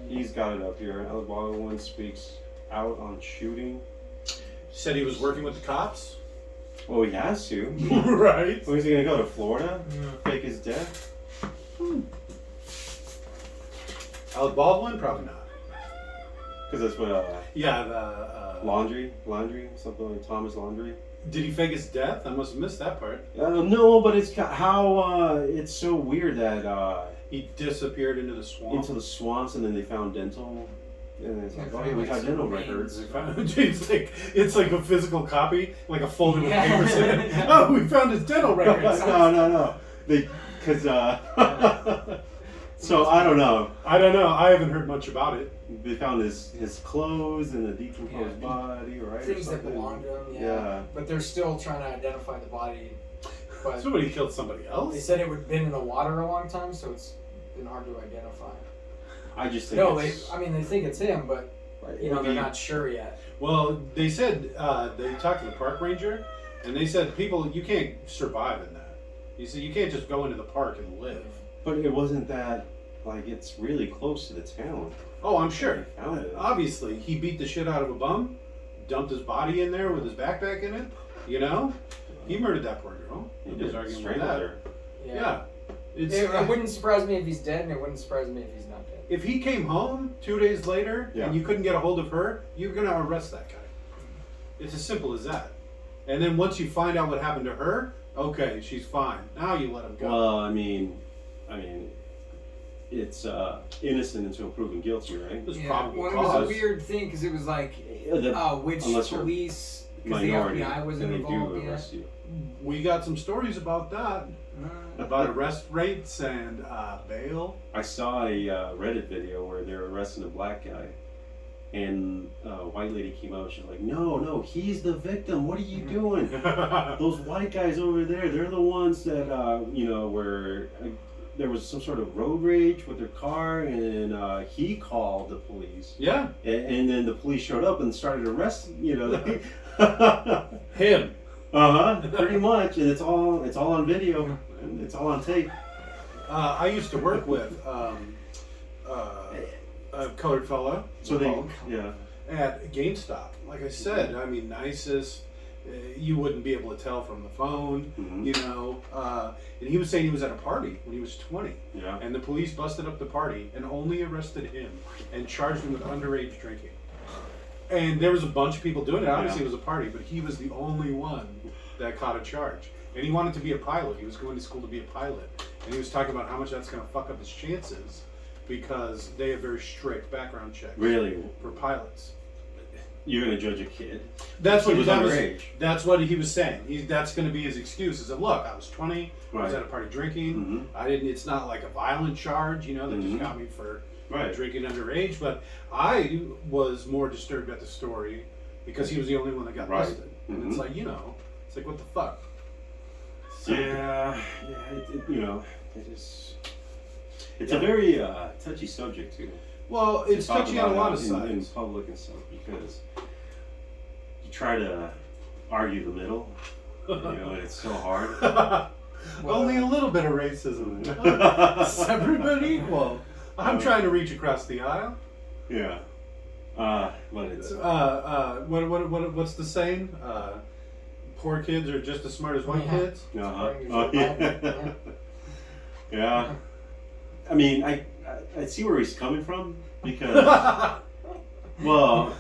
He's got it up here. Alec Baldwin speaks out on shooting. Said he was working with the cops. Well, he has to. Right. Where's he gonna go to Florida? Fake his death? Alec Baldwin? Probably not. Because that's what. Yeah, the Laundrie, something like Thomas Laundrie. Did he fake his death? I must have missed that part. No, but it's how it's so weird that He disappeared into the swamp. into the swamps, and then they found dental, and it's like, oh yeah, we got dental records. It's like a physical copy, like a folder with papers in it. Oh, we found his dental records. No. Because so I don't know. I don't know. I haven't heard much about it. They found his clothes and the decomposed body, right? Things that belong to him, Yeah. But they're still trying to identify the body. But Somebody killed somebody else. they said it would been in the water a long time, so it's been hard to identify. I just think No, it's, they think it's him, but they're not sure yet. Well, they said they talked to the park ranger, and they said you can't survive in that. You see, you can't just go into the park and live. But it wasn't that, like, it's really close to the town. Oh, I'm sure. They found it. Obviously, he beat the shit out of a bum, dumped his body in there with his backpack in it. You know, he murdered that poor girl. He Nobody's did arguing with strangle that. her. Yeah. It wouldn't surprise me if he's dead, and it wouldn't surprise me if he's not dead. If he came home 2 days later Yeah. and you couldn't get a hold of her, you're gonna arrest that guy. It's as simple as that. And then once you find out what happened to her, okay, she's fine. Now you let him go. Well, I mean, it's innocent until proven guilty, right? There's probable well, it cause. was a weird thing because it was like, which unless you're police, because the Minority, FBI wasn't then they involved do yet. arrest you. We got some stories about that. About arrest rates and bail. I saw a Reddit video where they're arresting a black guy, and a white lady came out. She's like, "No, he's the victim. What are you doing? Those white guys over there—they're the ones that were there was some sort of road rage with their car, and he called the police. Yeah. And then the police showed up and started arresting. Him. Pretty much, and it's all on video. And it's all on tape. I used to work with a colored fellow. So at GameStop. Like I said, I mean, nicest. You wouldn't be able to tell from the phone, And he was saying he was at a party when he was 20. Yeah. And the police busted up the party and only arrested him and charged him with underage drinking. And there was a bunch of people doing it. Obviously, it was a party, but he was the only one that caught a charge. And he wanted to be a pilot. He was going to school to be a pilot. And he was talking about how much that's going to fuck up his chances because they have very strict background checks. Really? For pilots. You're going to judge a kid? That's what he was underage. That's what he was saying. That's going to be his excuse. Is that look, I was 20. Right. I was at a party drinking. Mm-hmm. I didn't. It's not like a violent charge, that just got me for drinking underage. But I was more disturbed at the story because he was the only one that got arrested. And it's like it's like what the fuck. Yeah, it is. It's a very touchy subject too. Well, it's touchy on a lot of sides in public and stuff because you try to argue the middle, and it's so hard. Only a little bit of racism. Separate but equal. I'm trying to reach across the aisle. Yeah. But it's what's the saying? Poor kids are just as smart as white kids. Yeah. I mean, I see where he's coming from because, well,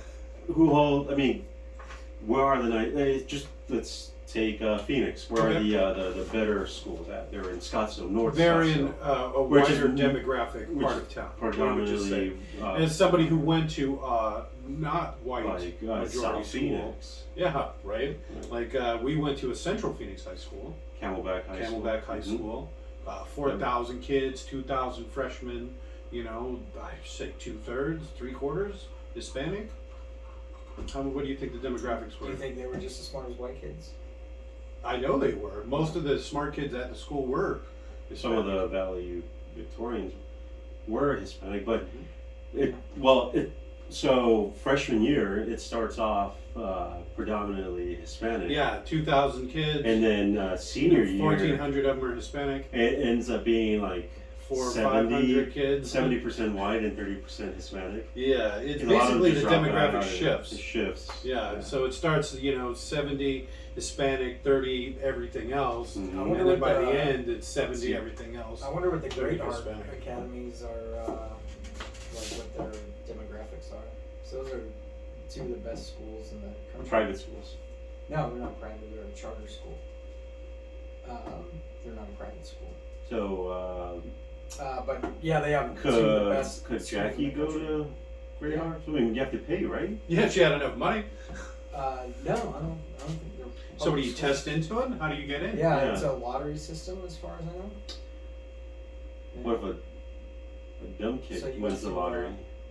where are the nice? Just let's take Phoenix. Where are the better schools at? They're in Scottsdale, North. They're Scottsdale, in a wider demographic part of town. Predominantly, as somebody who went to not white majority South school. Phoenix. Yeah, right. Like we went to a Central Phoenix high school. Camelback High School. 4,000 kids, 2,000 freshmen. I say 2/3, 3/4 Hispanic. What do you think the demographics Do were? you think they were just as smart as white kids? I know they were. Most of the smart kids at the school were. Some of the Valley Victorians were Hispanic, but so freshman year it starts off predominantly Hispanic. Yeah, 2,000 kids. And then senior year, 1,400 of them are Hispanic. it ends up being like 400 or 500 kids. 70% white and 30% Hispanic. Yeah, it's And a lot of them basically the just drop demographic out. shifts. It shifts. Yeah, so it starts, 70 Hispanic, 30 everything else, Mhm. I and wonder then what by the- the end it's 70 everything else. I wonder what the Very great art Hispanic. academies are, like what their demographics are. So those are two of the best schools in the country. Private schools. No, they're not private. They're a charter school. They're not a private school. So But yeah, they have two of the best. could schools in Jackie the go country. to Great Yeah. Arts? I mean, you have to pay, right? Yeah, she had enough money. No, I don't think they're. So what do you public schools. test into it? How do you get in? Yeah, Yeah. it's a lottery system as far as I know. Yeah. What if a dumb kid So you wins have the to, lottery?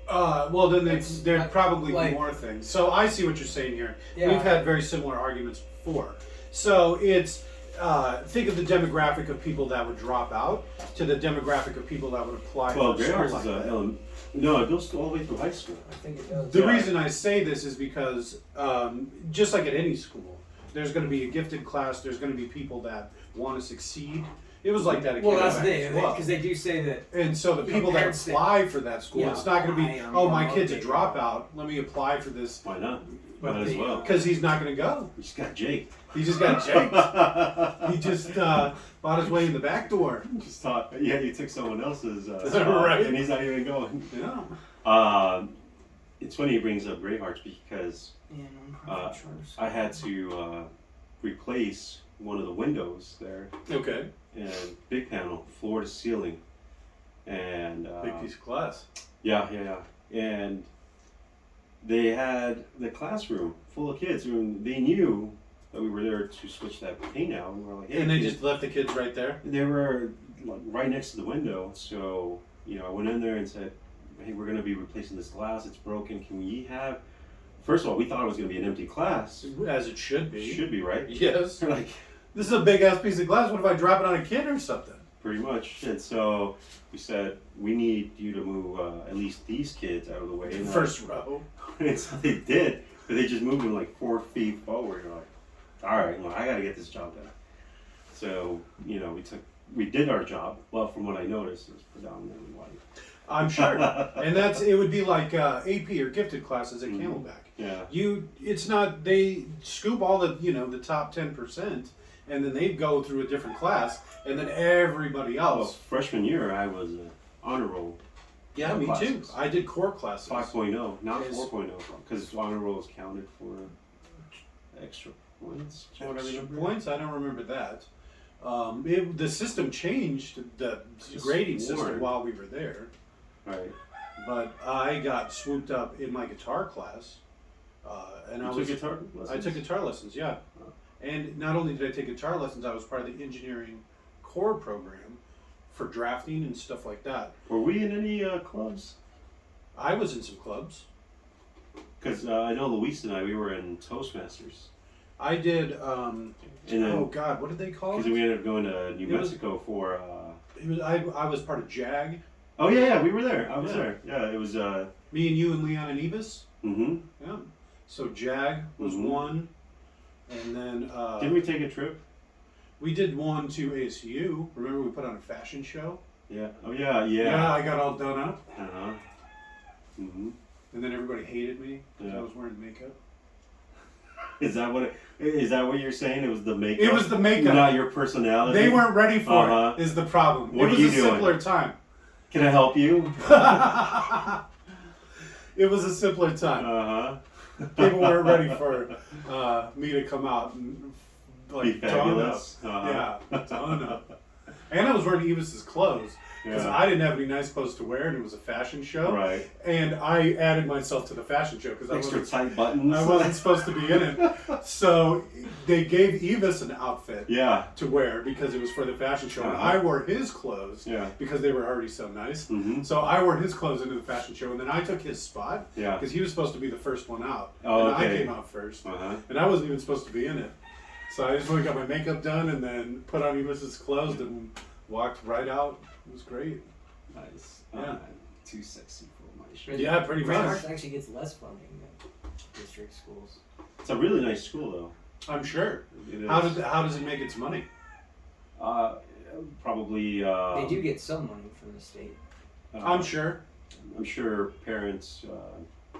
Well, then It's there'd not probably like- be more things. So I see what you're saying here. Yeah. We've had very similar arguments before. So it's think of the demographic of people that would drop out to the demographic of people that would apply Well, for Great school Arts like is that. no, it goes all the way through high school. I think it does. The Yeah. reason I say this is because just like at any school, there's going to be a gifted class. There's going to be people that want to succeed. It was like that at Well, that's the Canada thing, as well. because they do say that. And so the You know, people that parents that- apply for that school, Yeah, it's not going to be, I am oh, more my kid's a motivated. dropout. Let me apply for this. Why not? But Might as well. Because he's not going to go. You just got Jake. He just got jaked. He just bought his way in the back door. Just thought, yeah, you took someone else's Right. spot, and he's not even going. Yeah. It's funny he brings up Great Hearts because Yeah, non-profit charters. I had to replace one of the windows there, Okay. and big panel, floor to ceiling, and Big piece of glass. yeah, and they had the classroom full of kids, and they knew that we were there to switch that paint out, and we were like, hey, And they can- just left the kids right there. They were like right next to the window, so I went in there and said, "Hey, we're going to be replacing this glass. It's broken. Can we have?" First of all, we thought it was going to be an empty class. As it should be. Should be, right? Yes. Like This is a big ass piece of glass. What if I drop it on a kid or something? pretty much. And so we said, "We need you to move at least these kids out of the way." And First row. and so they did, but they just moved them like 4 feet forward. You're like, all right, well, I got to get this job done. So we did our job. Well, from what I noticed, it was predominantly white. I'm sure. And it would be like AP or gifted classes at Mhm. Camelback. Yeah. It's not, they scoop all the, the top 10%, and then they go through a different class, and then everybody Well, else. freshman year, I was honor roll Yeah, me too. classes. I did core classes. 5.0, not Is- 4.0, because honor roll is counted for extra points. Extra points? I don't remember that. The system changed, the Just grading system weird. while we were there, Right. but I got swooped up in my guitar class, and You took guitar lessons? I took guitar lessons, yeah. Oh. And not only did I take guitar lessons, I was part of the engineering core program for drafting and stuff like that. Were we in any clubs? I was in some clubs. Because I know Luis and we were in Toastmasters. I did, And then, oh God, what did they call because it? we ended up going to New It was- Mexico for. I was part of JAG. Oh yeah, we were there. I was Yeah. there. Yeah, it was. Me and you and Leon and Evis. Mm-hmm. Yeah. So JAG was Mhm. one. And then Didn't we take a trip? we did one to ASU. Remember we put on a fashion show? Yeah. Oh yeah, yeah. Yeah, I got all done up. Uh huh. Mm-hmm. And then everybody hated me because Yeah. I was wearing makeup. Is that what you're saying? It was the makeup. It was the makeup. Not your personality. They weren't ready for Uh-huh. it, is the problem. What it was are you a doing? simpler time. Can I help you? It was a simpler time. Uh huh. People weren't ready for me to come out and Be like done up. fabulous. Uh-huh. Yeah, done up. And I was wearing Evis's clothes because Yeah. I didn't have any nice clothes to wear, and it was a fashion show. Right. And I added myself to the fashion show because Extra tight buttons. I wasn't supposed to be in it. So they gave Evis an outfit Yeah. to wear because it was for the fashion show, and Uh-huh. I wore his clothes Yeah. because they were already so nice. Mm-hmm. So I wore his clothes into the fashion show, and then I took his spot Yeah. because he was supposed to be the first one out, Oh, and I okay. came out first, Uh-huh. and I wasn't even supposed to be in it. So I just went and got my makeup done, and then put on Evis's clothes and walked right out. It was great. Nice. Yeah. Too sexy for my shirt. Yeah, pretty Grand much. Arts actually gets less funding than district schools. It's a really nice school, though. I'm sure. It is. How does it make its money? Probably. They do get some money from the state. I'm sure. I'm sure parents.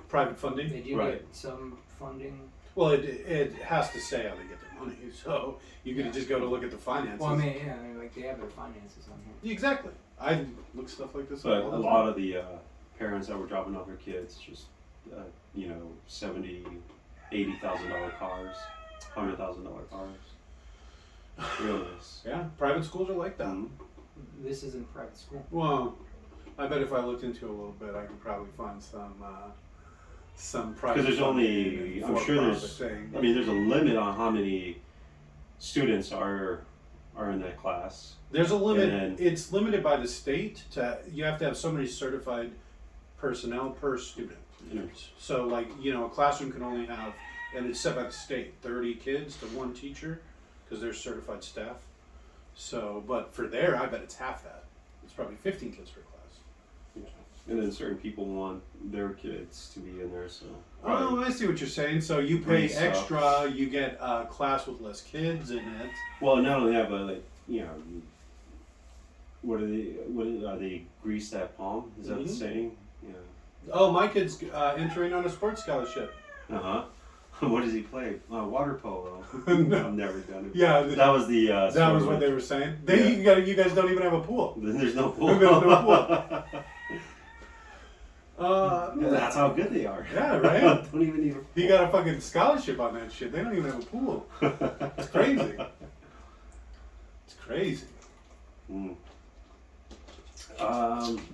Private funding. They do Right. get some funding. Well, it has to say how they get their money, so you could just go to look at the finances. Well, I mean, yeah, like they have their finances on here. Exactly. I look stuff like this. But all a the lot time. of the parents that were dropping off their kids just, $70,000, $80,000 cars, $100,000 cars. Real nice. Yeah, private schools are like that. Mhm. This isn't private school. Well, I bet if I looked into it a little bit, I could probably find some private. Because there's funding only, and I'm sure for-profit there's, thing. I mean, there's a limit on how many students are in that class. There's a limit. And- It's limited by the state. You have to have so many certified personnel per student. So, like, a classroom can only have, and it's set by the state, 30 kids to one teacher, because they're certified staff. So, but for there, I bet it's half that. It's probably 15 kids per class. And then certain people want their kids to be in there, so. Oh, I see what you're saying. So you pay Grease up. extra, you get a class with less kids in it. Well, not only that, but like, what are they grease that palm? Is that the Mhm. saying? Yeah. Oh, my kid's entering on a sports scholarship. Uh-huh. What does he play? Water polo. No. I've never done it. Yeah, That was the that was what they were saying. Yeah. You guys don't even have a pool. Then there's no pool. There's no pool. That's how good they are. Yeah, right? Don't even need a pool. He got a fucking scholarship on that shit. They don't even have a pool. It's crazy. It's crazy. Mm.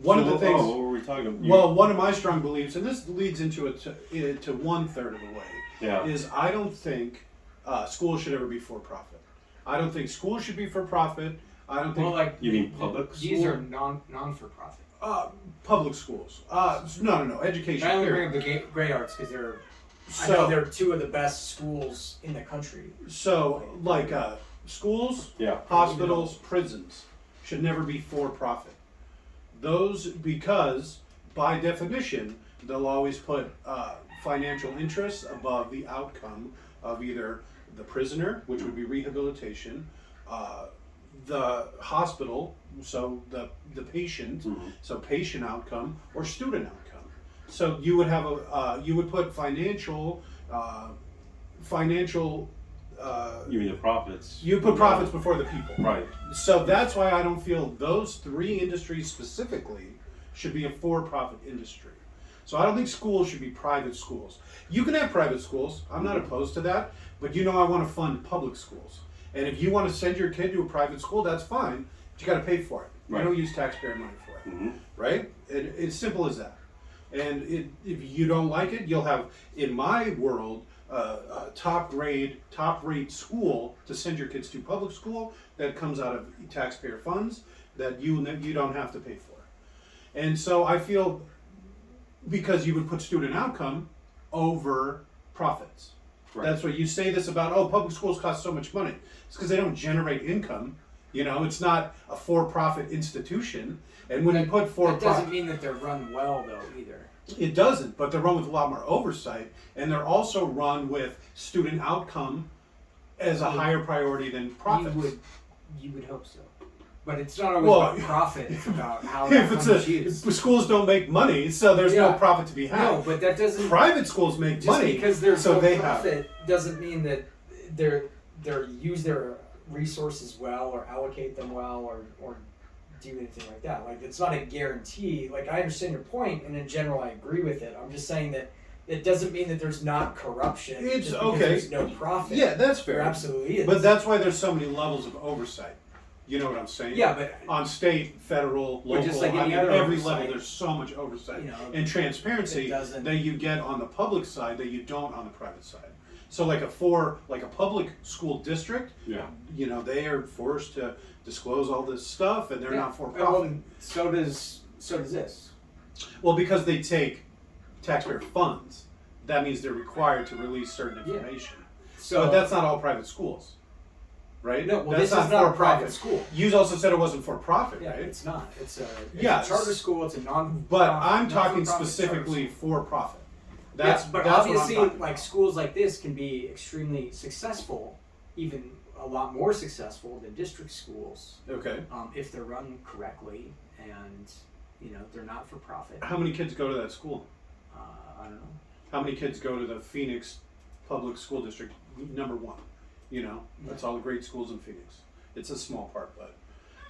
One of the things- what were we talking about? Well, one of my strong beliefs, and this leads into it to 1/3 of the way, Yeah. is I don't think schools should ever be for profit. I don't think schools should be for profit. I don't think Well, like You mean public These school? are non for profit. public schools. No. Education. I only period. bring up the great arts because I So- know they're two of the best schools in the country. So, like, schools, Yeah. hospitals, prisons should never be for profit. Those, because by definition, they'll always put financial interests above the outcome of either the prisoner, which would be rehabilitation, the hospital, so the patient, Mhm. so patient outcome, or student outcome. So you would have you would put financial. You mean the profits? You put profits before the people. Right. So that's why I don't feel those three industries specifically should be a for-profit industry. So I don't think schools should be private schools. You can have private schools. I'm not opposed to that. But I want to fund public schools. And if you want to send your kid to a private school, that's fine. But you got to pay for it. Right. You don't use taxpayer money for it. Mm-hmm. Right? It's simple as that. And if you don't like it, you'll have, in my world, a top rate school to send your kids to public school that comes out of taxpayer funds that you don't have to pay for. And so I feel, because you would put student outcome over profits. Right. That's what you say this about, public schools cost so much money. It's because they don't generate income. It's not a for-profit institution. And when you put That for-profit, doesn't mean that they're run well though either. it doesn't, but they're run with a lot more oversight, and they're also run with student outcome as a higher priority than profits. You would hope so. But it's not always Well, about profit, it's about how if that it's money's used. schools don't make money, so there's no Yeah. profit to be had. No, but that doesn't Private schools make just money, because there's so no they profit doesn't mean that they're use their resources well or allocate them well or do anything like that. Like, it's not a guarantee. Like, I understand your point, and in general I agree with it. I'm just saying that it doesn't mean that there's not corruption. It's just because okay. There's no profit. Yeah, that's There fair. absolutely is. But that's why there's so many levels of oversight. You know what I'm saying? yeah, but On state, federal, But local, just like I any mean, other every oversight, level, there's so much oversight you know, and transparency it doesn't- that you get on the public side that you don't on the private side. So like a public school district, Yeah. you know, they are forced to disclose all this stuff, and they're Yeah. not for Well, profit. so does this. Well, because they take taxpayer funds, that means they're required to release certain Yeah. information. So But that's not all private schools, right? no. Well, that's this is not a for-profit. private school. You also said it wasn't for profit, Yeah, right? it's not. It's a Yes. charter school. It's a non. But I'm talking not-for-profit charter specifically school. for profit. Yes, but that's what I'm obviously, talking like about. schools like this can be extremely successful, even a lot more successful than district schools, Okay. if they're run correctly and they're not for profit. How many kids go to that school? I don't know. How many kids go to the Phoenix Public School District number 1? You know, that's all the great schools in Phoenix. It's a small part, but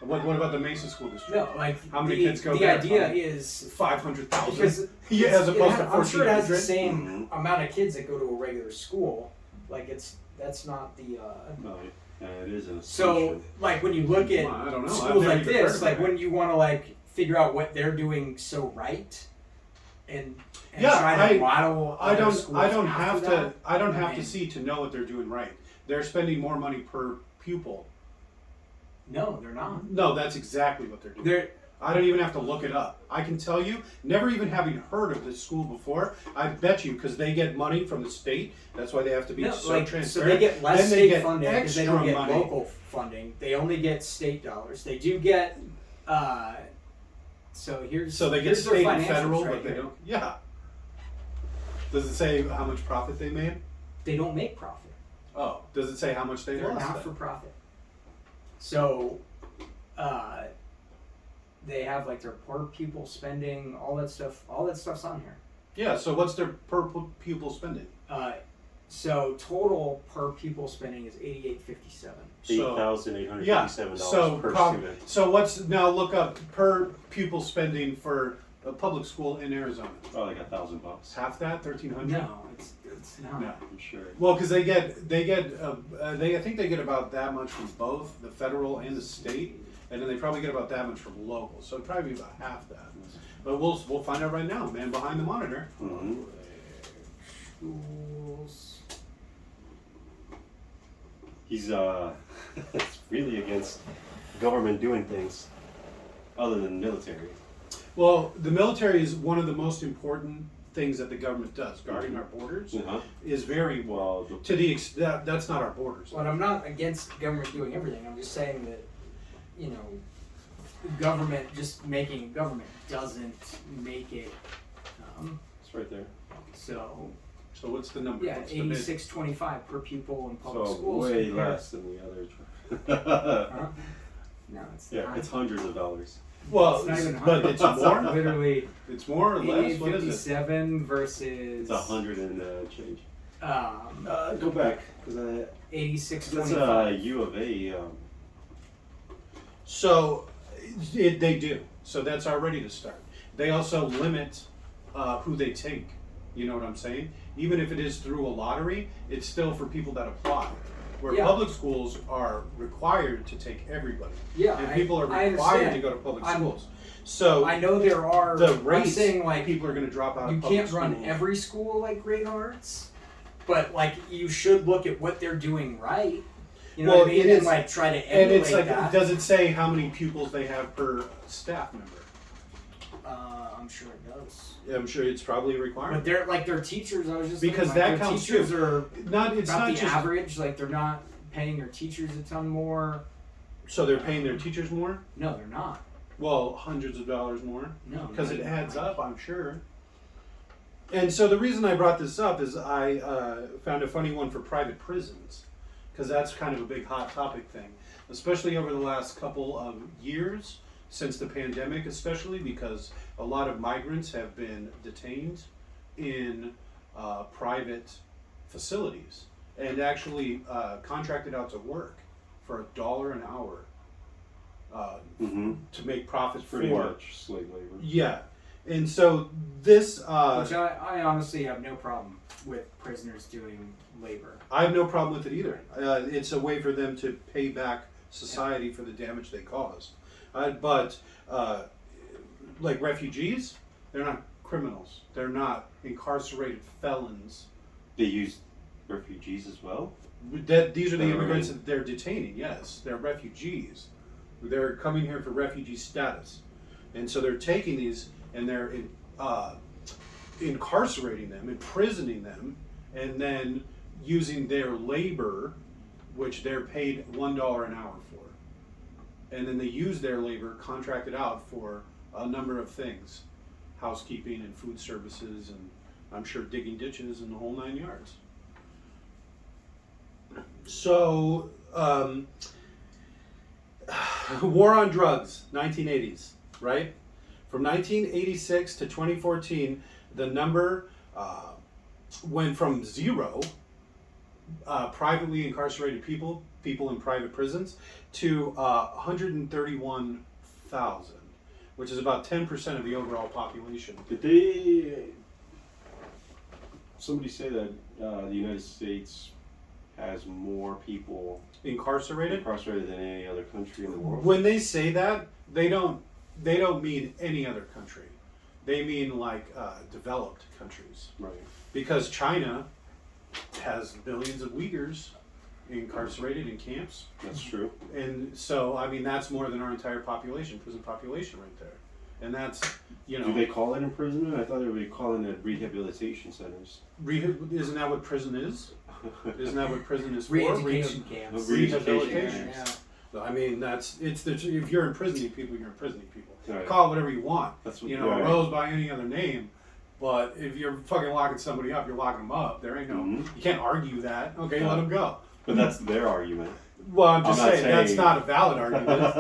what about the Mesa School District? No, like How many the, kids go the there? idea is 500,000. because Yeah, as opposed to I'm sure it has the 1,400. same amount of kids that go to a regular school. Like that's not the. No, it is an So, assumption. like when you look at Well, I don't know. I've schools never like even heard this, of like that. when you want to like figure out what they're doing so right, and Yeah, try to model. I other don't schools have after to that, I don't have mean, to see to know what they're doing right. They're spending more money per pupil. No, they're not. No, that's exactly what they're doing. They're I don't even have to look it up. I can tell you, never even having heard of this school before, I bet you, because they get money from the state, that's why they have to be so so transparent. they get less Then they state get funding because they don't extra get money. local funding. They only get state dollars. They do get. So here's So they get here's their state and financials federal, right but they here. don't. Yeah. Does it say how much profit they made? They don't make profit. Oh, does it say how much they They're lost? not then? for profit. So, they have like their per pupil spending, all that stuff. All that stuff's on here. Yeah. So what's their per pupil spending? So total per pupil spending is $88.57. So $8,857 so per prob- student. So what's now look up per pupil spending for a public school in Arizona? Oh, like $1,000. Half that, 1,300. No, it's not. No. I'm sure. Well, because they I think they get about that much from both the federal and the state, and then they probably get about that much from local. So it'd probably be about half that. But we'll find out right now, man, behind the monitor. Mhm. Schools. He's it's really against government doing things other than military. Well, the military is one of the most important things that the government does. Guarding our borders Uh-huh. is very Well, to the extent that's not our borders. Well, I'm not against government doing everything. I'm just saying that, government just making government doesn't make it. it's right there. So So what's the number? yeah, What's the mid- $86.25 per pupil in public So schools. way compared- less than the other. Huh? No, it's Yeah, not. it's hundreds of dollars. Well, It's not even but it's more. Literally, It's more or less. What is it? 88.57 versus It's 100 and change. Go back because 86.25. that's U of A. So they do. So that's already to start. They also limit who they take. You know what I'm saying? Even if it is through a lottery, it's still for people that apply. Where Yeah. public schools are required to take everybody. Yeah, And I- people are I required understand. to go to public I'm- schools. So I know there are. the I'm race, saying like people are going to drop out you of public can't run school. every school like Great Hearts, but like you should look at what they're doing right. You know Well, what I mean? it And is- like try to And emulate it's like, that. does it say how many pupils they have per staff member? I'm sure it does. I'm sure it's probably a But requirement. they're like their teachers. I was just Because thinking, like, that their counts teachers too. are It's about not the just average. Like they're not paying their teachers a ton more. so they're paying their teachers more. No, they're not. Well, hundreds of dollars more. No, Because not it even adds like- up, I'm sure. And so the reason I brought this up is I found a funny one for private prisons, because that's kind of a big hot topic thing, especially over the last couple of years, since the pandemic especially, because a lot of migrants have been detained in private facilities and actually contracted out to work for $1 an hour Mm-hmm. to make profits Pretty for. much slave labor. Yeah, and so this, Which I honestly have no problem with prisoners doing labor. I have no problem with it either. It's a way for them to pay back society for the damage they caused. But like refugees, they're not criminals. They're not incarcerated felons. They use refugees as well? These are the immigrants that they're detaining. Yes, they're refugees. They're coming here for refugee status, and so they're taking these and they're incarcerating them, imprisoning them, and then using their labor, which they're paid $1 an hour for, and then they use their labor contracted out for a number of things, housekeeping and food services, and I'm sure digging ditches and the whole 9 yards. So, war on drugs, 1980s, right? From 1986 to 2014, the number went from 0 privately incarcerated people in private prisons, to 131,000, which is about 10% of the overall population. Did somebody say that the United States has more people Incarcerated than any other country in the world? When they say that, they don't mean any other country. They mean like developed countries. Right. Because China has millions of Uyghurs incarcerated in camps. That's true. And so, I mean, that's more than our entire population, prison population right there. And that's, you know... Do they call it imprisonment? I thought they would be calling it rehabilitation centers. Isn't that what prison is? Isn't that what prison is for? Re-education camps. Rehabilitation. Yeah. I mean, if you're imprisoning people, you're imprisoning people. Right. Call it whatever you want. That's what, It goes by any other name. But if you're fucking locking somebody up, you're locking them up. There ain't no... You can't argue that. Okay, let them go. But that's their argument. Well, I'm just saying that's saying- not a valid argument.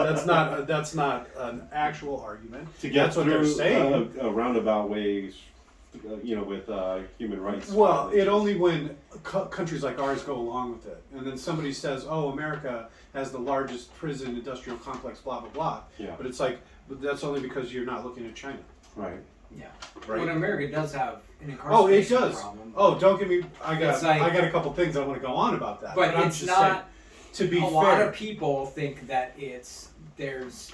That's not an actual argument. To get That's what they're saying. a roundabout ways, with human rights. Well, it violations. only when countries like ours go along with it, and then somebody says, "Oh, America has the largest prison industrial complex," blah blah blah. Yeah. But it's like, but that's only because you're not looking at China, Right. Yeah. right? When America does have an Oh, it incarceration does. problem. Oh, don't get me. I It's like- got a couple things I want to go on about that. But I'm it's just not. saying, to be a fair, lot of people think that there's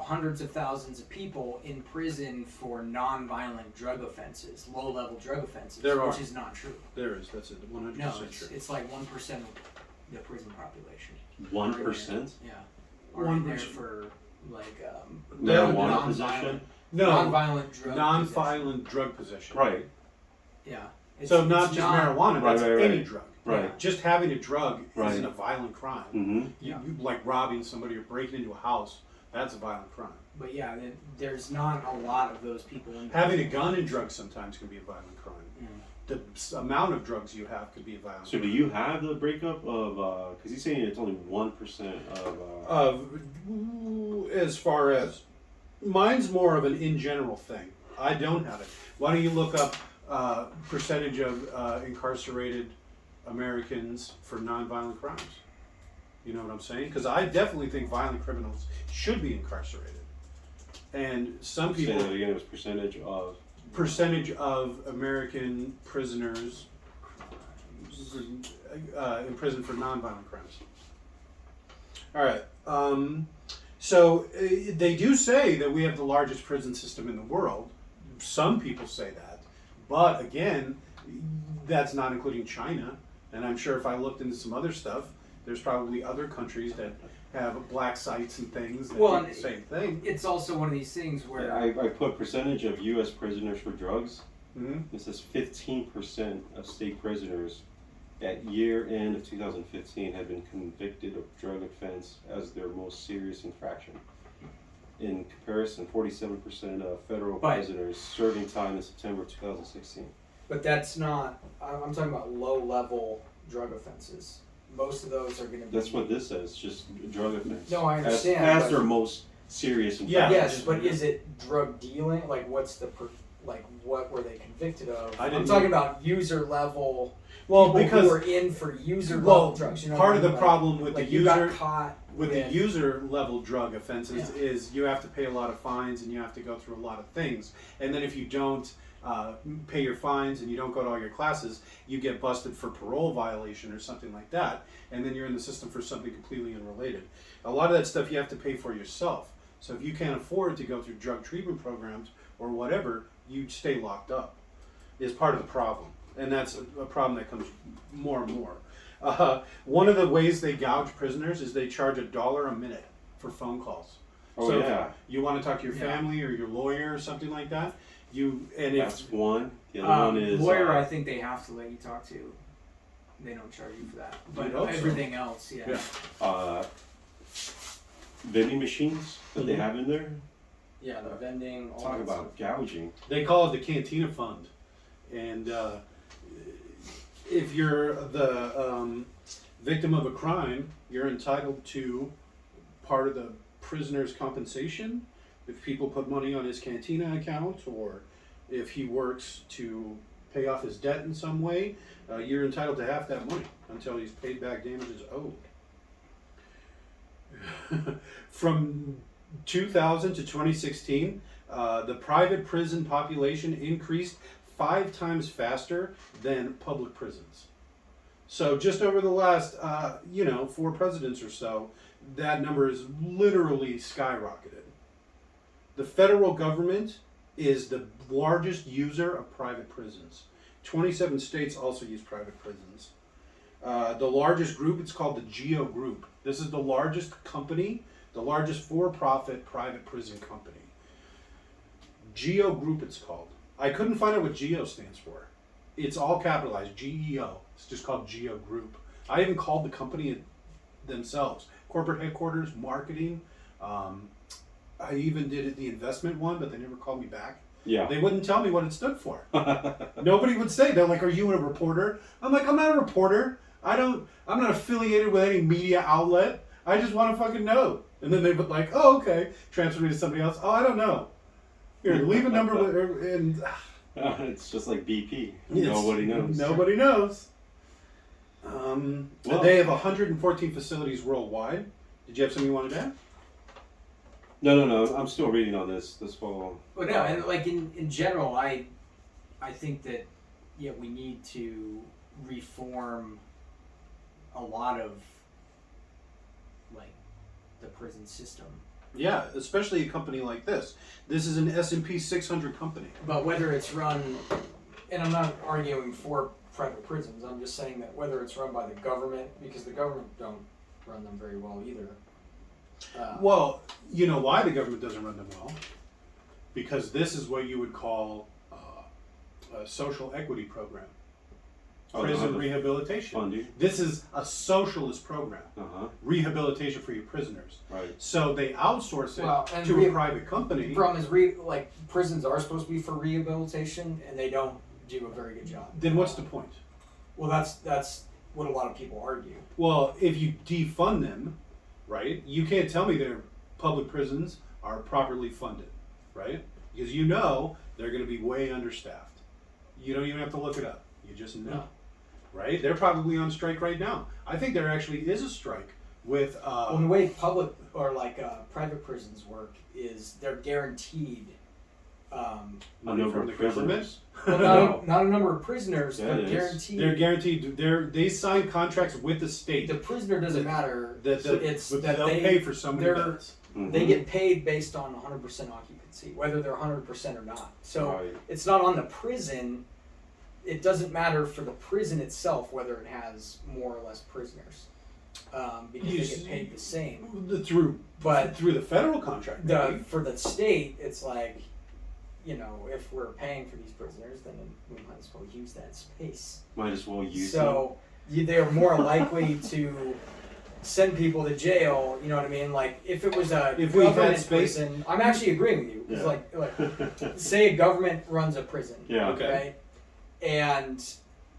hundreds of thousands of people in prison for non-violent drug offenses, low-level drug offenses, There are. which is not true. there is. That's it. 100% No, true. it's like 1% of the prison population. 1%. Yeah, are in there 1%. for like Marijuana non-violent- possession. No, non-violent drug. non-violent drug possession. Right. possession. Yeah. So not just marijuana, Right, that's right, any right. drug. Right. Just having a drug Right. isn't a violent crime. Mm-hmm. Yeah. You like robbing somebody or breaking into a house, that's a violent crime. But yeah, there's not a lot of those people in there. Having a gun and drugs sometimes can be a violent crime. Mm. The amount of drugs you have could be a violent So do crime. you have the breakup of? Because he's saying it's only 1% of. As far as mine's more of an in general thing. I don't have it. Why don't you look up percentage of incarcerated Americans for nonviolent crimes? You know what I'm saying? Because I definitely think violent criminals should be incarcerated. And some Say people, that again. It was percentage of. American prisoners imprisoned for nonviolent crimes. All right. So they do say that we have the largest prison system in the world. Some people say that, but again, that's not including China. And I'm sure if I looked into some other stuff, there's probably other countries that have black sites and things that do the same thing. It's also one of these things where I put percentage of U.S. prisoners for drugs. Mm-hmm. It says 15% of state prisoners at year end of 2015 had been convicted of drug offense as their most serious infraction. In comparison, 47% of federal But- prisoners serving time in September 2016. But that's not. I'm talking about low-level drug offenses. Most of those are going to be. That's what this says, just drug offense. No, I understand, As but- their most serious Yeah. infraction. Yes, but is it drug dealing? Like, what's the what were they convicted of? I I'm didn't talking know. about user level. Well, people because who are in for user level drugs. You know part what of I the mean? problem with like the you user got caught with the user level drug offenses Yeah. is you have to pay a lot of fines and you have to go through a lot of things. And then if you don't pay your fines and you don't go to all your classes, you get busted for parole violation or something like that. And then you're in the system for something completely unrelated. A lot of that stuff you have to pay for yourself. So if you can't afford to go through drug treatment programs or whatever, you stay locked up. Is part of the problem. and that's a problem that comes more and more. One of the ways they gouge prisoners is they charge $1 a minute for phone calls. Oh, so yeah. if you want to talk to your family or your lawyer or something like that, That's one. The other one is lawyer. I think they have to let you talk to. They don't charge you for that, but hope so. everything else, yeah. vending machines that they have in there. Yeah, the vending. All Talk that about gouging. They call it the Cantina Fund, and if you're the victim of a crime, you're entitled to part of the prisoner's compensation. If people put money on his cantina account, or if he works to pay off his debt in some way, you're entitled to half that money until he's paid back damages owed. From 2000 to 2016, the private prison population increased 5 times faster than public prisons. So just over the last, 4 presidents or so, that number is literally skyrocketed. The federal government is the largest user of private prisons. 27 states also use private prisons. The largest group, it's called the GEO Group. This is the largest company, the largest for-profit private prison company. GEO Group it's called. I couldn't find out what GEO stands for. It's all capitalized, GEO. It's just called GEO Group. I even called the company themselves. Corporate headquarters, marketing. I even did the investment one, but they never called me back. Yeah. They wouldn't tell me what it stood for. Nobody would say. They're like, "Are you a reporter?" I'm like, "I'm not a reporter. I'm not affiliated with any media outlet. I just want to fucking know." And then they would like, "Oh, okay." Transfer me to somebody else. "Oh, I don't know. Here, leave a number with," and it's just like BP. Nobody knows. Nobody knows. Well, They have 114 facilities worldwide. Did you have something you wanted to add? No. I'm still reading on this whole. Well, no, and like in general, I think that we need to reform a lot of like the prison system. Yeah, especially a company like this. This is an S&P 600 company. But whether it's run, and I'm not arguing for private prisons, I'm just saying that whether it's run by the government, because the government don't run them very well either. Well, you know why the government doesn't run them well? Because this is what you would call a social equity program. Prison rehabilitation. Funding. This is a socialist program. Rehabilitation for your prisoners. Right. So they outsource it to a private company. The problem is, like, prisons are supposed to be for rehabilitation, and they don't do a very good job. Then what's the point? Well, that's what a lot of people argue. Well, if you defund them, right, you can't tell me their public prisons are properly funded, right? Because you know they're going to be way understaffed. You don't even have to look it up. You just know, right? They're probably on strike right now. I think there actually is a strike with... well, the way public or like private prisons work is they're guaranteed money from the government. Well, not a number of prisoners, Yeah, but it is. guaranteed. They're guaranteed. They sign contracts with the state. The prisoner doesn't matter. It's but that they'll pay for so many beds. They get paid based on 100% occupancy, whether they're 100% or not. So Right. it's not on the prison. It doesn't matter for the prison itself whether it has more or less prisoners, because they get paid the same. Through the federal contract. For the state, it's like, if we're paying for these prisoners, then we might as well use that space. Might as well use So they're more likely to send people to jail. You know what I mean? Like if it was a If we had government space- prison, I'm actually agreeing with you because like say a government runs a prison, Yeah. Okay. right? And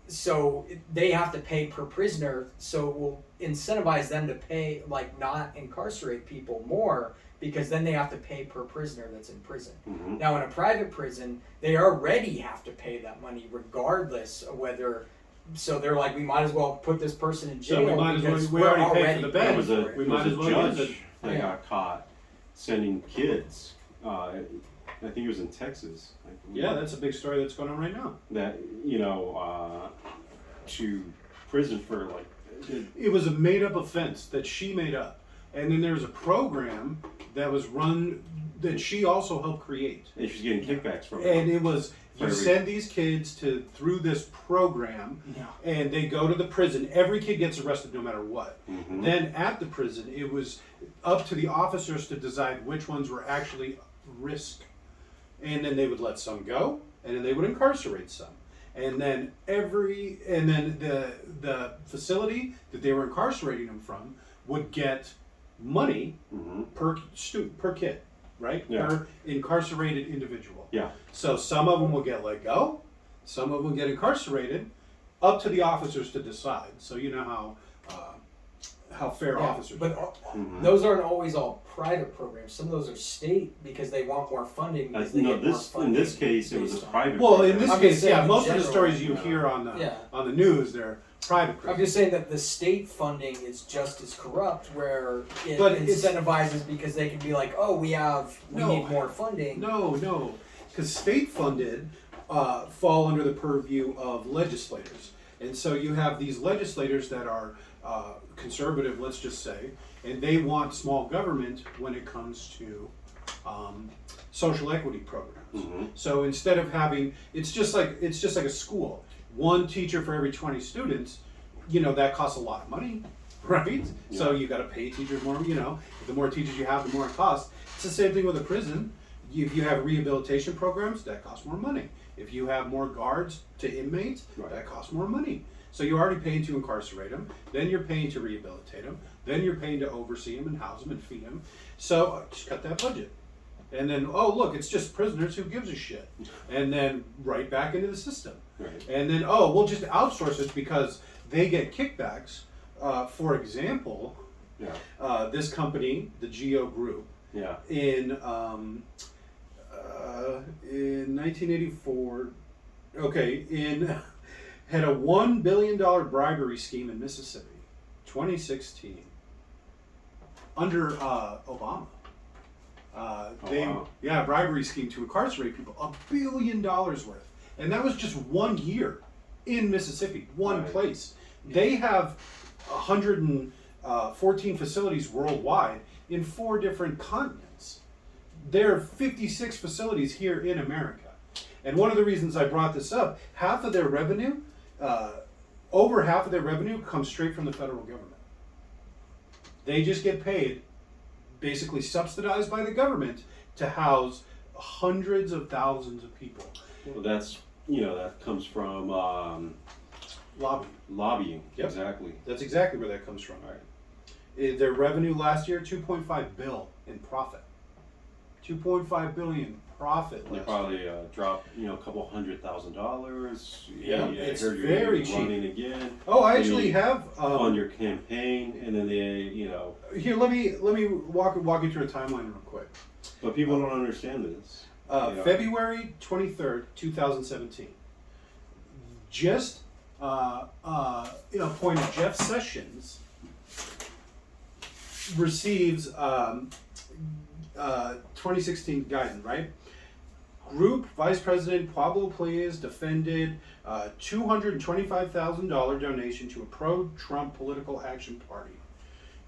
so they have to pay per prisoner, so it will incentivize them to pay, like not incarcerate people more, because then they have to pay per prisoner that's in prison. Now in a private prison, they already have to pay that money regardless of whether, so they're like, we might as well put this person in jail. So we might as well, because we we're already paid for the There bed. was a, We there might was as a well use judge it. that Yeah. got caught sending kids. I think it was in Texas. Yeah, that's a big story that's going on right now. That to prison for like. It was a made-up offense that she made up. and then there was a program that was run that she also helped create. And she's getting kickbacks from it. And it was, you For send these kids through this program, and they go to the prison. Every kid gets arrested no matter what. Mhm. Then at the prison, it was up to the officers to decide which ones were actually risk. And then they would let some go, and then they would incarcerate some. And then the facility that they were incarcerating them from would get money Mhm. per kid, right? Yeah. Per incarcerated individual. Yeah. So some of them will get let go, some of them get incarcerated, up to the officers to decide. So you know how fair officers but are. Mhm. those aren't always all private programs. Some of those are state because they want more funding. Because they No, get more in funding this case, it was based a on- private. Well, in program. this I'm case, just saying yeah, in most of the general, stories you yeah. hear on the news, they're private I'm prisons. just saying that the state funding is just as corrupt, where it But it's- incentivizes because they can be like, oh, we No. need more funding. No, because state funded fall under the purview of legislators, and so you have these legislators that are conservative, let's just say, and they want small government when it comes to social equity programs. Mhm. So instead of having, it's just like a school, one teacher for every 20 students, that costs a lot of money, right? So you got to pay teachers more. The more teachers you have, the more it costs. It's the same thing with a prison. If you have rehabilitation programs, that costs more money. If you have more guards to inmates, Right. that costs more money. So you're already paying to incarcerate them, then you're paying to rehabilitate them, then you're paying to oversee them and house them and feed them. So just cut that budget. And then, oh, look, it's just prisoners, who gives a shit? And then right back into the system. Right. And then, oh, we'll just outsource it because they get kickbacks. For example, Yeah. this company, the Geo Group, Yeah. in 1984, had a $1 billion bribery scheme in Mississippi, 2016, under Obama. Bribery scheme to incarcerate people, $1 billion worth, and that was just 1 year in Mississippi, one Right. place. They have 114 facilities worldwide in 4 different continents. There are 56 facilities here in America. And one of the reasons I brought this up, over half of their revenue comes straight from the federal government. They just get paid, basically subsidized by the government, to house hundreds of thousands of people. Well, that comes from Lobbying. lobbying. Yep. Exactly. That's exactly where that comes from. Right. Their revenue last year, $2.5 billion in profit. $2.5 billion profit They last probably year. dropped, a couple $100,000. Yeah, I it's heard you're very gonna be running again. Oh, I actually Maybe have. on your campaign, and then they, Here, let me walk you through a timeline real quick. but people don't understand this. February 23rd, 2017. Just appointed Jeff Sessions receives 2016 guidance, right? Group Vice President Pablo Playas defended $225,000 donation to a pro-Trump political action party.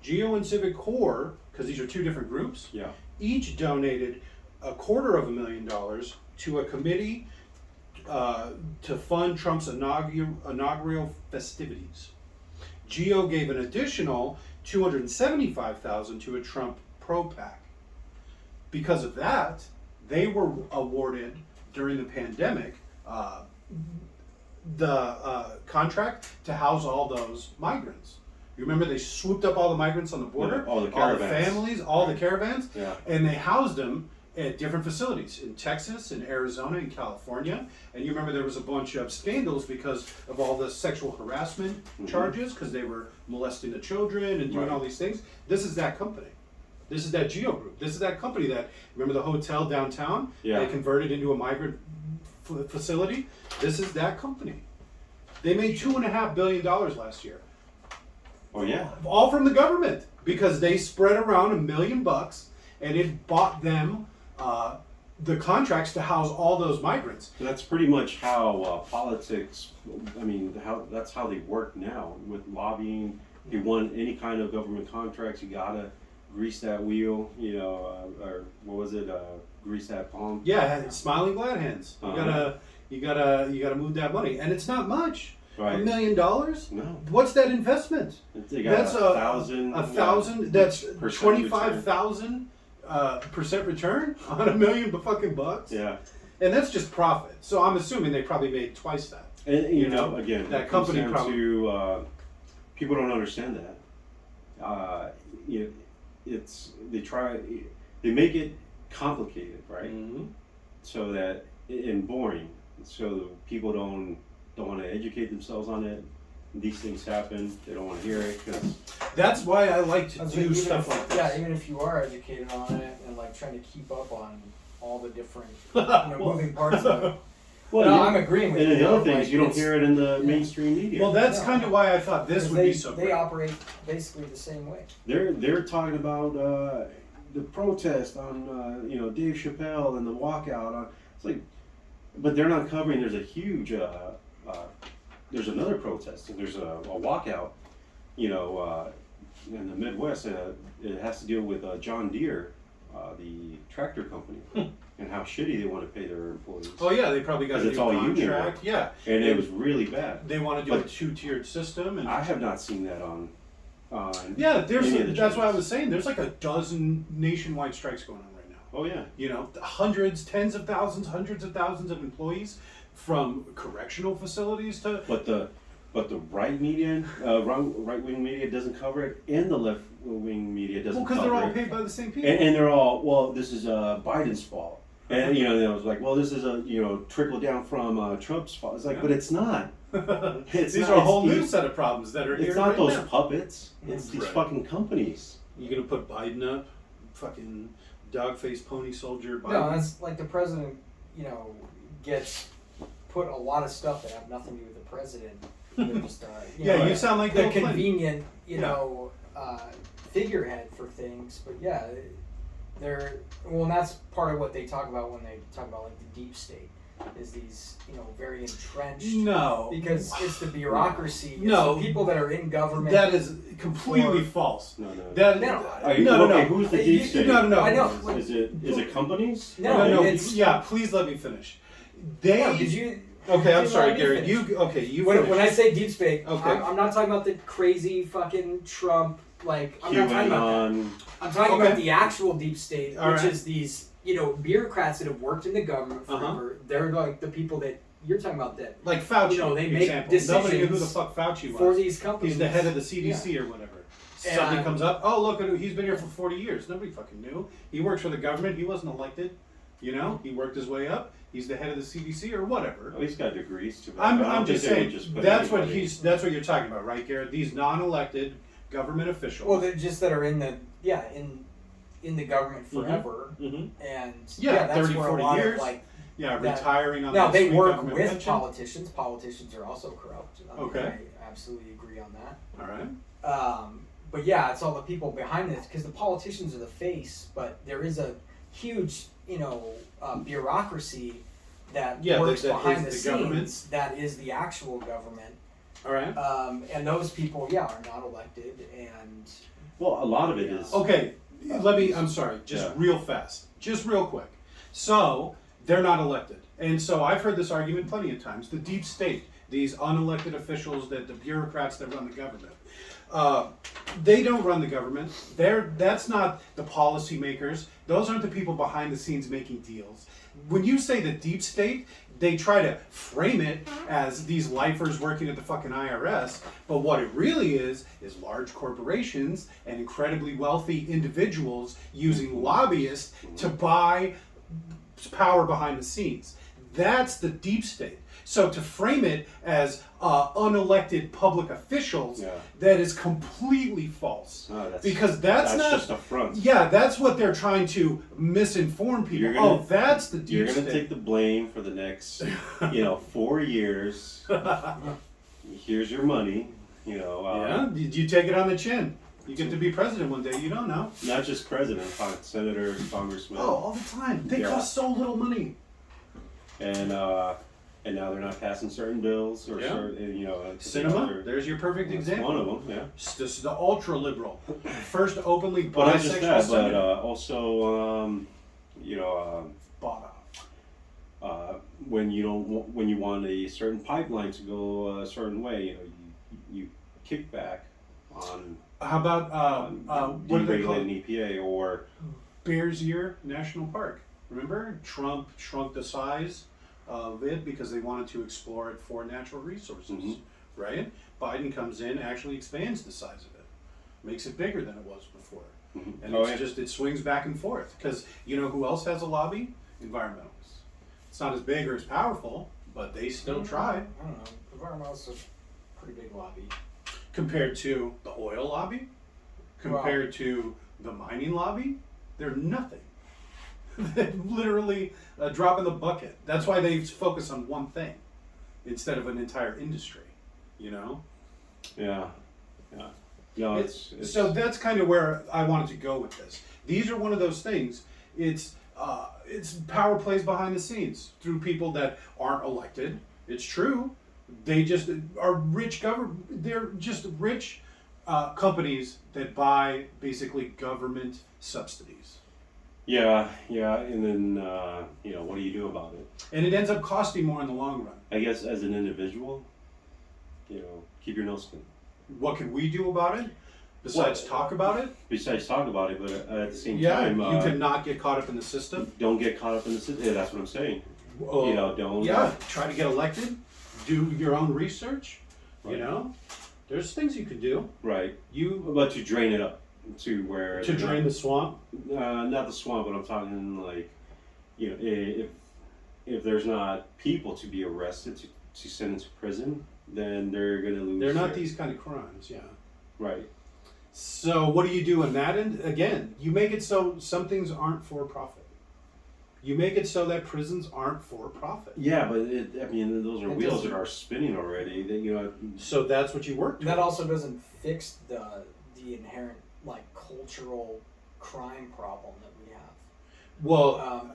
Geo and Civic Corps, because these are 2 different groups, Yeah. each donated $250,000 to a committee to fund Trump's inaugural festivities. Geo gave an additional $275,000 to a Trump pro-PAC. Because of that, they were awarded during the pandemic the contract to house all those migrants. You remember they swooped up all the migrants on the border, Yeah, all the all the caravans. families, all the caravans, Yeah. and they housed them at different facilities in Texas, in Arizona, in California. And you remember there was a bunch of scandals because of all the sexual harassment charges, because they were molesting the children and doing Right. all these things. This is that company. This is that Geo Group. This is that company that, remember the hotel downtown? Yeah. They converted into a migrant facility. This is that company. They made $2.5 billion last year. Oh yeah. All from the government, because they spread around $1 million and it bought them the contracts to house all those migrants. So that's pretty much how politics. That's how they work now with lobbying. If you want any kind of government contracts, you gotta grease that wheel, or what was it? Grease that palm. Yeah, smiling glad hands. You gotta move that money, and it's not much. Right. $1 million? No. What's that investment? They got That's a thousand. That's percent 25,000% return on $1 million fucking bucks. Yeah. And that's just profit. So I'm assuming they probably made twice that. And you know, again, that it comes company down probably. to people don't understand that. They make it complicated, right? Mm-hmm. So that and boring, so people don't want to educate themselves on it. These things happen. They don't want to hear it because That's why I like to That's do even stuff if, like this. Yeah, even if you are educated on it and like trying to keep up on all the different moving parts of it. well, No, I'm agreeing with and you. the other though, thing like, is you don't it's- hear it in the yeah. mainstream media. Well, that's No. kind of why I thought this because would be so They great. operate basically the same way. They're talking about the protest on Dave Chappelle and the walkout. It's like, but they're not covering. There's a huge there's another protest. There's a walkout. In the Midwest, it has to deal with John Deere, the tractor company, and how shitty they want to pay their employees. Oh yeah, they probably got a 'Cause new it's all union contract. work. Yeah, And it was really bad. they want to do a But- 2-tiered system, and I have not seen that on. yeah, there's any of the that's what I channels. was saying. There's like a dozen nationwide strikes going on right now. Oh yeah. Hundreds, tens of thousands, hundreds of thousands of employees from correctional facilities to. But the right media, right wing media doesn't cover it, and the left wing media doesn't Well, because cover they're all it. paid by the same people. And they're all, well, this is Biden's fault. And it was like, well, this is a trickle down from Trump's fault. It's like, Yeah. but it's not. It's These not, are a whole it's new these- set of problems that are here It's not right those now. puppets. It's these Right. fucking companies. You gonna put Biden up, fucking dog-faced pony soldier Biden? No, that's like the president, gets put a lot of stuff that have nothing to do with the president. They're just, Yeah, you sound like the Bill Clinton. convenient, Yeah. figurehead for things. But yeah, and that's part of what they talk about when they talk about like the deep state, is these very entrenched. No, Because it's the bureaucracy. It's No. the people that are in government. that is completely false. No. That No. Okay, who's the deep You- state? no, no, no. I know. Is it companies? No, it's- Yeah, please let me finish. They. No, did you? Okay, I'm didn't sorry, let me Gary. finish. You. When finish. I say deep state, Okay. I'm not talking about the crazy fucking Trump. Like I'm not talking about that. QAnon. I'm talking Okay. about the actual deep state, All which right. is these bureaucrats that have worked in the government Uh-huh. forever. They're like the people that you're talking about that Like Fauci, they make example. Nobody knew who the decisions fuck Fauci for was. these companies. He's the head of the CDC or whatever. Something And- comes up. Oh, look at he's been here for 40 years. Nobody fucking knew. He works for the government. He wasn't elected. He worked his way up. He's the head of the CDC or whatever. Oh, he's got degrees too. I'm just saying. Put That's what anybody- that's what you're talking about, right, Garrett? These non-elected government officials. Well, they're just that are in the in the government forever, Mm-hmm. and Yeah, that's 30, where 40 a lot years. of like. Yeah, that- retiring on Now that they sweet work government with pension. politicians. Politicians are also corrupt. I mean, Okay. I absolutely agree on that. All right. But yeah, it's all the people behind this because the politicians are the face, but there is a huge, bureaucracy that Yeah, works that behind the is scenes. the government. That is the actual government, All right. and those people, are not elected, and Well, a lot of it is. Okay, I'm sorry, just Yeah. real fast, just real quick. So, they're not elected. And so I've heard this argument plenty of times. The deep state, these unelected officials, the bureaucrats that run the government, they don't run the government. That's not the policymakers. Those aren't the people behind the scenes making deals. When you say the deep state, they try to frame it as these lifers working at the fucking IRS, but what it really is large corporations and incredibly wealthy individuals using lobbyists to buy power behind the scenes. That's the deep state. So to frame it as unelected public officials, Yeah. that is completely false. No, Because that's not just a front. Yeah, that's what they're trying to misinform people. You're gonna- That's the deep You're going to state. take the blame for the next, 4 years. Here's your money. Yeah, you take it on the chin. You get to be president one day. You don't know. Not just president, senators, congressmen. Oh, all the time. They Yeah. cost so little money. And and now they're not passing certain bills or Yeah. certain, Cinema, there's your perfect That's example. one of them, yeah. This is the ultra liberal, first openly But not just bisexual that, but senator. also, Bought off. when you want a certain pipeline to go a certain way, you kick back on How about what do they call deregulating it? EPA or Bears Ear National Park? Remember, Trump shrunk the size of it because they wanted to explore it for natural resources, Mhm. right? Biden comes in, actually expands the size of it, makes it bigger than it was before, and Oh, it's yeah. just it swings back and forth. Because you know who else has a lobby? Environmentalists. It's not as big or as powerful, but they still try I don't know. Environmental's a pretty big lobby. compared to the oil lobby, compared to the mining lobby. They're nothing. They're literally a drop in the bucket. That's why they focus on one thing instead of an entire industry, you know? yeah. No, it's So that's kind of where I wanted to go with this. These are one of those things. It's power plays behind the scenes through people that aren't elected. It's true. They just are rich They're just rich companies that buy basically government subsidies. yeah, and then what do you do about it? And it ends up costing more in the long run. I guess as an individual, keep your nose clean. What can we do about it besides talk about it? Besides talk about it, but at the same Yeah, time, you cannot get caught up in the system. don't get caught up in the system. Yeah, that's what I'm saying. Don't. Yeah, try to get elected. Do your own research. Right. There's things you can do. Right. You But to drain it up to where to drain the swamp. not the swamp, but I'm talking like, if there's not people to be arrested to send into prison, then they're gonna lose. They're not their- these kind of crimes. Yeah. Right. So what do you do in that end? Again, you make it so some things aren't for profit. You make it so that prisons aren't for profit. Yeah, but those are It wheels doesn't- that are spinning already. So that's what you work And that towards. also doesn't fix the inherent cultural crime problem that we have. Well,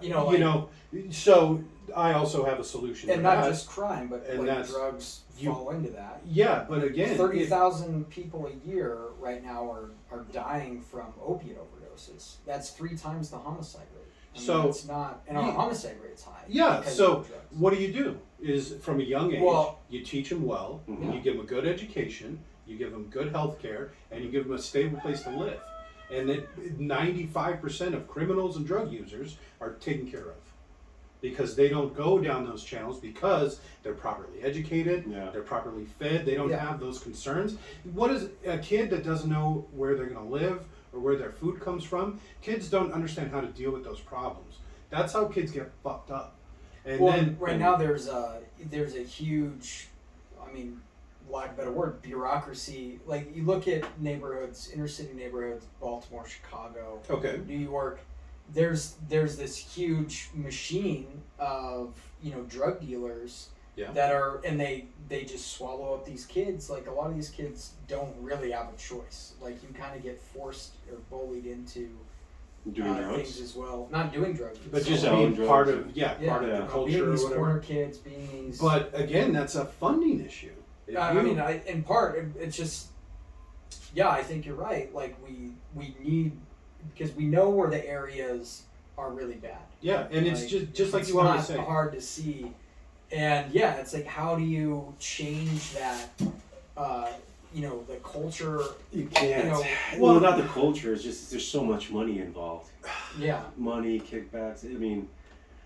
so I also have a solution. And for not that. just crime, but And that's- drugs you- fall into that. Yeah, but again, 30,000 people a year right now are dying from opiate overdoses. That's 3 times the homicide rate. So- it's not, and our Yeah. homicide rate's high. Yeah, because so of drugs. what do you do? Is from a young age, Well- you teach them well, Mhm. you give them a good education, you give them good health care, and you give them a stable place to live. And then 95% of criminals and drug users are taken care of. Because they don't go down those channels because they're properly educated, Yeah. they're properly fed, they don't Yeah. have those concerns. What is a kid that doesn't know where they're going to live or where their food comes from? Kids don't understand how to deal with those problems. That's how kids get fucked up. And Well, then right now there's a huge, lack of a better word, bureaucracy. Like you look at neighborhoods, inner city neighborhoods, Baltimore, Chicago, okay. New York. There's this huge machine of drug dealers Yeah. that are, and they just swallow up these kids. Like a lot of these kids don't really have a choice. Like you kind of get forced or bullied into Doing drugs. things as well. Not doing drugs, But just Selling being part of drugs. part of Yeah. the culture being or these whatever. corner kids, being these. But again, that's a funding issue. If you- in part, it's just, yeah, I think you're right. Like we need, because we know where the areas are really bad. yeah, and it's just like it's you always not say. hard to see, and yeah, it's like how do you change that? The culture. You can't. Well- Well, not the culture. It's just there's so much money involved. Yeah. Money, kickbacks.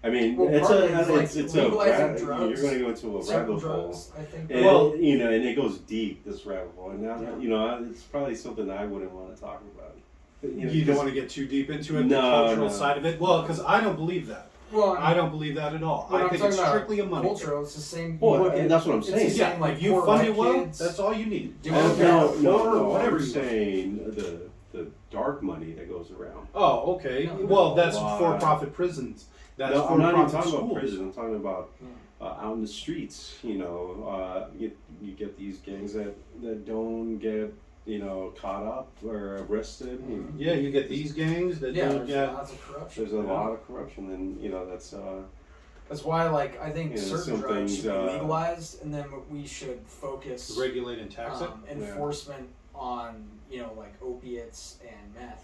Well, it's part a of it is, it's legalizing a drugs, you're going to go into a certain rabbit hole. drugs, I think. And, Well- and it goes deep, this rabbit hole, and now Yeah. it's probably something I wouldn't want to talk about. But, You don't want to get too deep into it, the No, cultural no. side of it. Well, because I don't believe that. Well, I don't believe that at all. when I I'm think talking it's about strictly a money thing. cultural, it's the same. Well, you look and at- that's what I'm it's the saying. same, Yeah, like if you poor fund white it well, kids that's all you need. doing Okay. No, Or whatever I'm you want. saying the dark money that goes around. Oh, okay. No, Well, that's Why? for-profit prisons. That's No, I'm not even for-profit talking schools. about prison. I'm talking about out in the streets. You get these gangs that don't get caught up or arrested. Yeah, you get these gangs that Yeah, don't there's get. lots of corruption. There's a lot of corruption, and that's That's why, like, I think Yeah, certain some drugs things, should be legalized, and then we should focus Regulate and tax it. enforcement on, like opiates and meth.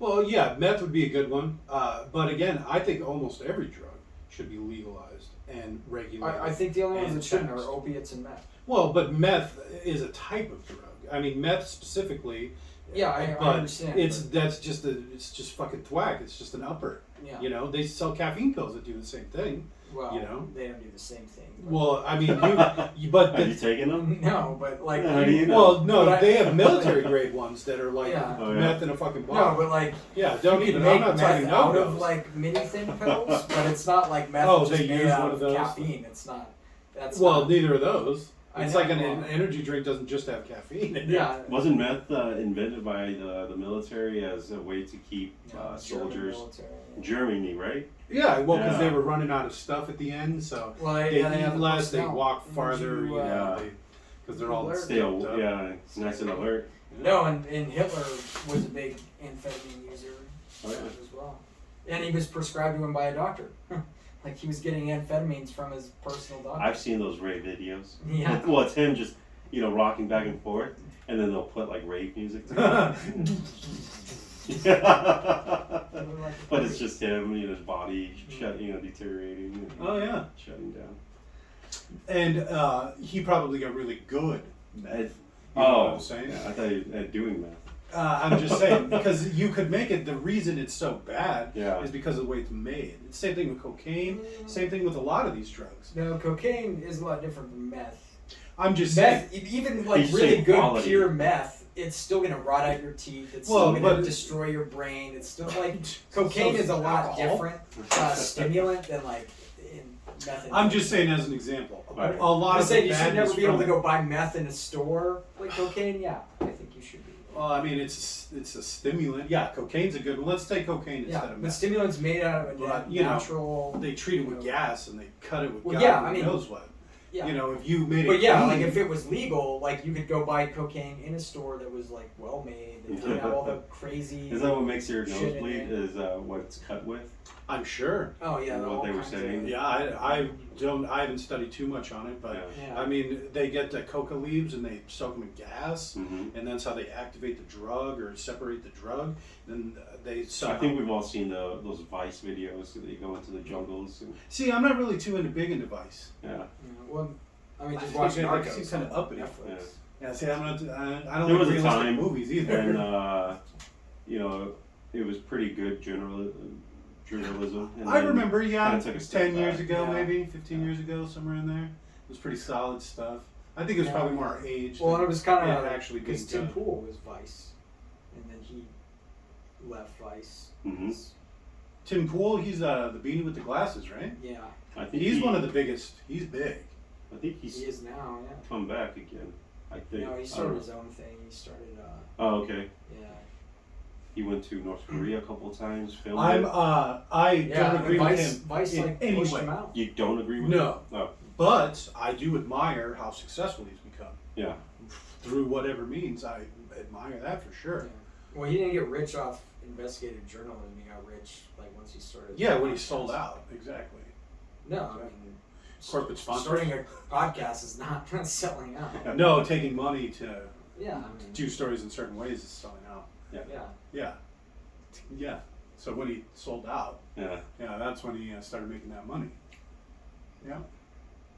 Well, yeah, meth would be a good one. But again, I think almost every drug should be legalized and regulated. I think the only ones and that shouldn't are taxed. opiates and meth. Well, but meth is a type of drug. I mean, meth specifically. Yeah, I but understand. it's just fucking thwack. It's just an upper. Yeah. You know, they sell caffeine pills that do the same thing. Well, you know? they don't do the same thing. But Well, I mean, but Have you taken them? no, but like, How do you know? well, no, But they have military grade ones that are like Yeah. Oh, yeah. meth in a fucking no, bottle. but like, Yeah, don't you even. can I'm make not meth talking out no of like mini thin pills, but it's not like meth Oh, just they made use out one of of those? caffeine. It's not. That's Well, not, neither of those. I It's know, like an well- energy drink doesn't just have caffeine in it. yeah. Wasn't meth invented by the military as a way to keep German soldiers? military. Germany, right? Yeah, well, because Yeah. they were running out of stuff at the end, so Well, they have eat the less, they personnel. walk Did farther, you, Yeah. because they're all alert? Still, stoked up. yeah, nice and alert. No, and Hitler was a big amphetamine user Oh, yeah. as well, and he was prescribed to him by a doctor. Like he was getting amphetamines from his personal doctor. I've seen those rave videos. Yeah. Well, it's him just, rocking back and forth, and then they'll put like rave music to it. But it's just him, his body deteriorating. And Oh, yeah. shutting down. And he probably got really good meth. You know what I'm saying? Yeah, I thought you were doing that. I'm just saying, because you could make it, the reason it's so bad Yeah. is because of the way it's made. It's the same thing with cocaine, same thing with a lot of these drugs. No, cocaine is a lot different than meth. I'm just saying. Meth, even like You really say good quality. pure meth, it's still gonna rot out your teeth. It's Well, still gonna but- destroy your brain. It's still like cocaine is a lot alcohol? different stimulant than like in meth. I'm just saying as an example. Right. A lot I'm of the saying you should badness never be able from to it- go buy meth in a store like cocaine. Yeah, I think you should be. Well, I mean, it's a stimulant. Yeah, cocaine's a good one. Let's take cocaine instead Yeah, of but meth. stimulant's made out of a But, you know, natural. They treat it with gas and they cut it with Well, God yeah, who I mean, knows what. Yeah. You know, if you made it But yeah, clean, like if it was legal, like you could go buy cocaine in a store that was like well made and didn't have all the crazy. Is that what makes your Shit nose in bleed? there. Is what it's cut with? I'm sure. Oh yeah, what all they were kinds of- saying. Yeah, I haven't studied too much on it, but Yeah. I mean, they get the coca leaves and they soak them in gas, Mm-hmm. and that's how they activate the drug or separate the drug. Then they So I think we've all seen those Vice videos that they go into the jungles. And, See, I'm not really too big into Vice. yeah. Yeah, well, I mean, just I watch think Narcos. he's kinda on uppity. Netflix. Yeah, see, I don't There like was a realistic time movies either. And it was pretty good journalism. And I then remember, yeah, kinda took a step 10 years back. ago, Yeah. maybe 15 Yeah. years ago, somewhere in there. It was pretty solid stuff. I think it was Yeah. probably more our age. Well, and than it was kind it of actually being because Tim done. Pool was Vice, and then he left Vice. Mhm. Tim Pool, he's the beanie with the glasses, right? Yeah, I think He's one of the biggest. He's big. I think he's he is now. Yeah. come back again. I think. No, he I don't started know. his own thing. He started. Oh, okay. Yeah. He went to North Korea a couple times. Filmed I it. don't agree with Vice, him Vice in like any pushed way. him out. You don't agree with No. him? Oh, But I do admire how successful he's become. yeah. Through whatever means, I admire that for sure. Yeah. Well, he didn't get rich off investigative journalism. He got rich like once he started. Yeah, when he podcasts. sold out, exactly. No, I mean, Corporate sponsors. starting a podcast is not selling out. No, taking money to Yeah, I mean, do stories in certain ways is selling out. yeah. Yeah. Yeah. So when he sold out, Yeah. that's when he started making that money. Yeah.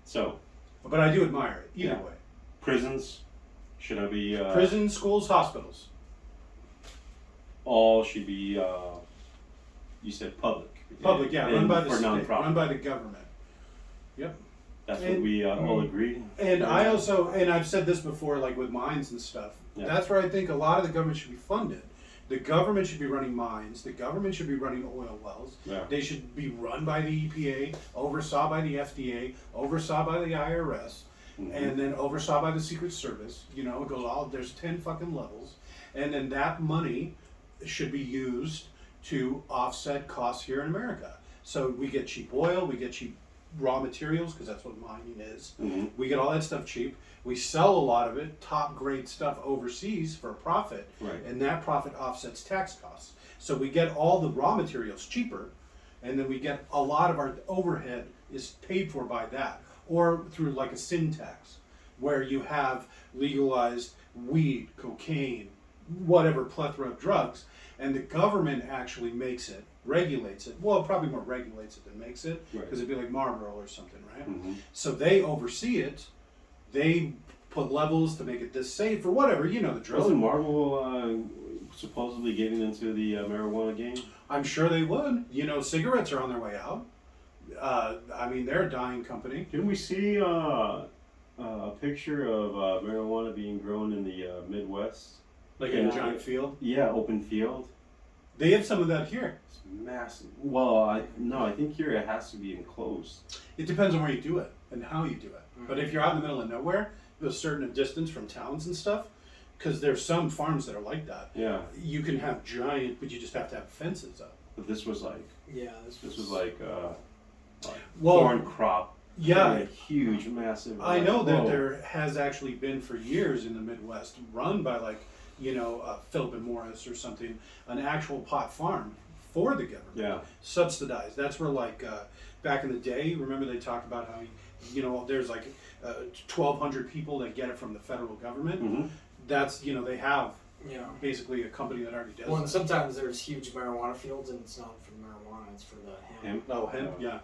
So, But I do admire it, either Yeah. way. prisons should I be Prisons, schools, hospitals. all should be you said public. Public, yeah, run And by the for state, nonprofit. run by the government. Yep. That's what and- we all agree. And I also, and I've said this before, like with mines and stuff, Yeah. that's where I think a lot of the government should be funded. The government should be running mines, the government should be running oil wells, Yeah. they should be run by the EPA, oversaw by the FDA, oversaw by the IRS, Mhm. and then oversaw by the Secret Service. You know, it goes all, there's 10 fucking levels. And then that money should be used to offset costs here in America. So we get cheap oil, we get cheap raw materials, because that's what mining is. Mhm. We get all that stuff cheap. We sell a lot of it, top grade stuff overseas for a profit, Right. and that profit offsets tax costs. So we get all the raw materials cheaper, and then we get a lot of our overhead is paid for by that, or through like a sin tax, where you have legalized weed, cocaine, whatever plethora of drugs, and the government actually makes it, regulates it. Well, probably more regulates it than makes it, Right. because it'd be like Marlboro or something, right? Mm-hmm. So they oversee it. They put levels to make it this safe or whatever. You know the drill. Wasn't Marvel supposedly getting into the marijuana game? I'm sure they would. You know, cigarettes are on their way out. I mean, they're a dying company. Didn't we see a picture of marijuana being grown in the Midwest? Like in a Yeah. giant field. Yeah, open field. They have some of that here. It's massive. Well, I think here it has to be enclosed. It depends on where you do it and how you do it. But if you're out in the middle of nowhere, a certain distance from towns and stuff, because there's some farms that are like that. Yeah, You can have giant, but you just have to have fences up. but this was like Yeah, this was like Well, corn crop. yeah. Like huge, massive. I know that whoa. there has actually been for years in the Midwest, run by like, Philip and Morris or something, an actual pot farm for the government. Yeah. Subsidized. That's where like back in the day, remember they talked about how, there's like 1,200 people that get it from the federal government. Mm-hmm. That's, they have yeah. basically a company that already does Well, and that. sometimes there's huge marijuana fields, and it's not for the marijuana; it's for the hemp. Oh, hemp, yeah.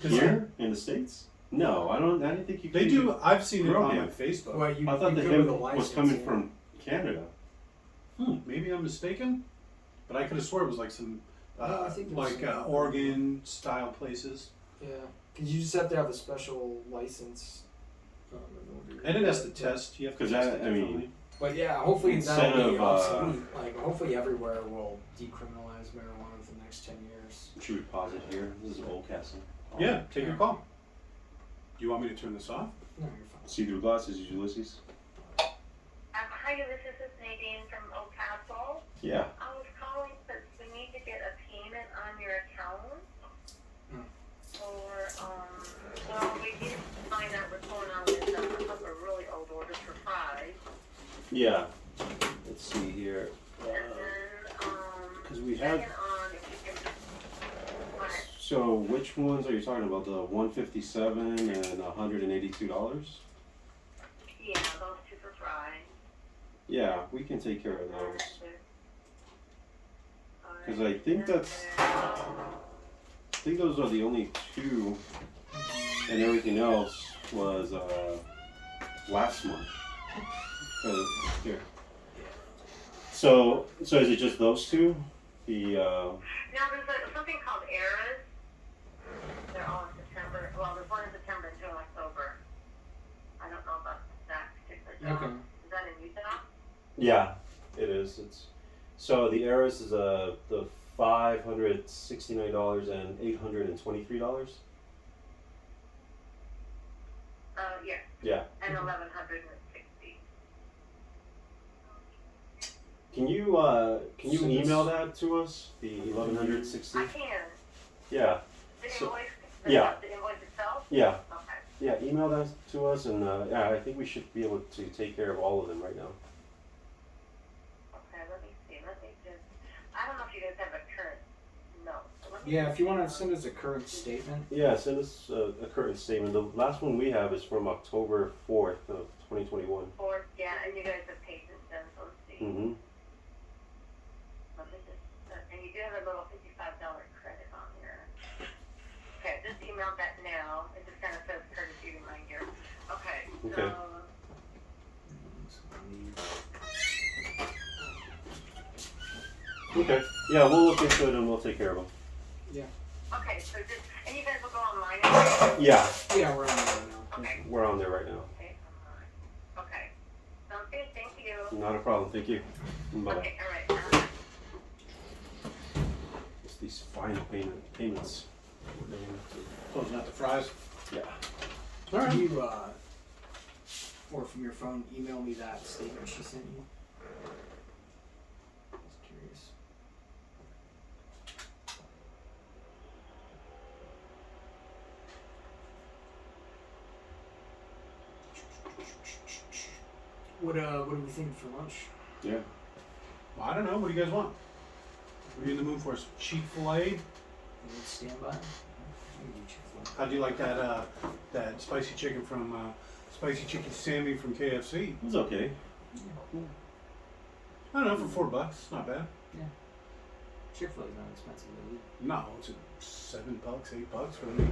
'Cause Here in the States? No, I didn't think you. They could do. I've seen it grow on my hemp. Facebook. Well, you, I thought you the could hemp with a was license, coming yeah. from Canada. Maybe I'm mistaken, but I could have swore it was like some No, I think there's some- Oregon style places, Yeah, because you just have to have a special license. and it has to test. You have to 'Cause test that- it I mean- differently. But yeah, hopefully Instead that'll be of, obsolete. Like, hopefully everywhere will decriminalize marijuana within the next 10 years. Should we pause it here? This is Old Castle. Yeah, take your call. Do you want me to turn this off? No, you're fine. See through glasses, Ulysses. Hi, this is Nadine from Oak Castle. Yeah. I was calling because we need to get a payment on your account. Well, we need to find out what's going on with a couple of really old orders for fries. Yeah. Let's see here. And then, Because we have. second on, if you can, what? So which ones are you talking about? The 157 and $182? Yeah, those two for fries. Yeah, we can take care of those. Alright. 'Cause I think that's- I think those are the only two, and everything else was last month. Here. So is it just those two? The Now, there's something called eras. They're all in September. Well, there's one in September and two in October. I don't know about that particular job. Okay. Is that in Utah? yeah, it is. It's so the Eris is the $569 and $823. Yeah. Yeah. And 1,160. Can you So email that to us? The 1160. I can. Yeah. The So- invoice? yeah. The invoice itself? Yeah. Okay. Yeah. Email that to us, and yeah, I think we should be able to take care of all of them right now. Okay, let me see. Let me just. I don't know if you guys have a current note. So let me Yeah, just if you want see. to send us a current statement. Yeah, send us a current statement. The last one we have is from October 4th of 2021. Or, yeah, and you guys have paid this then, so let's see. Mm-hmm. Let me just, and you do have a little $55 credit on here. Okay, just email that now. It just kind of says courtesy reminder. Okay, Okay. so. Okay. Yeah, we'll look into it and we'll take care of them. Okay, so just, and you guys will go online and Yeah, Yeah, we're on there right now. okay, we're on there right now. okay, online. Okay, sounds good, thank you. Not a problem. Thank you. Bye. Okay, all right. It's these final payments. Oh, not the fries. Yeah. All right. Can you, or from your phone, email me that statement she sent you? Just curious. What do we think for lunch? Yeah. Well, I don't know. What do you guys want? What are you in the mood for? Some Chick-fil-A? Let's stand by. How do you like that that spicy chicken from Spicy Chicken Sammy from KFC? It was okay. I don't know, for $4, not bad. Chick-fil-A is not expensive, is it? No, it's $7, $8 for the meat.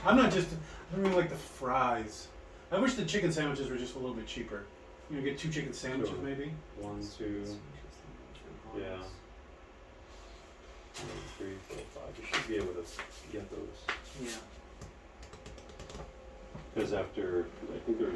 I don't really like the fries. I wish the chicken sandwiches were just a little bit cheaper. You know, get 2 chicken sandwiches Sure. maybe. 1, 2, yeah. 3, 4, 5. You should be able to get those. Yeah. Because after, I think there was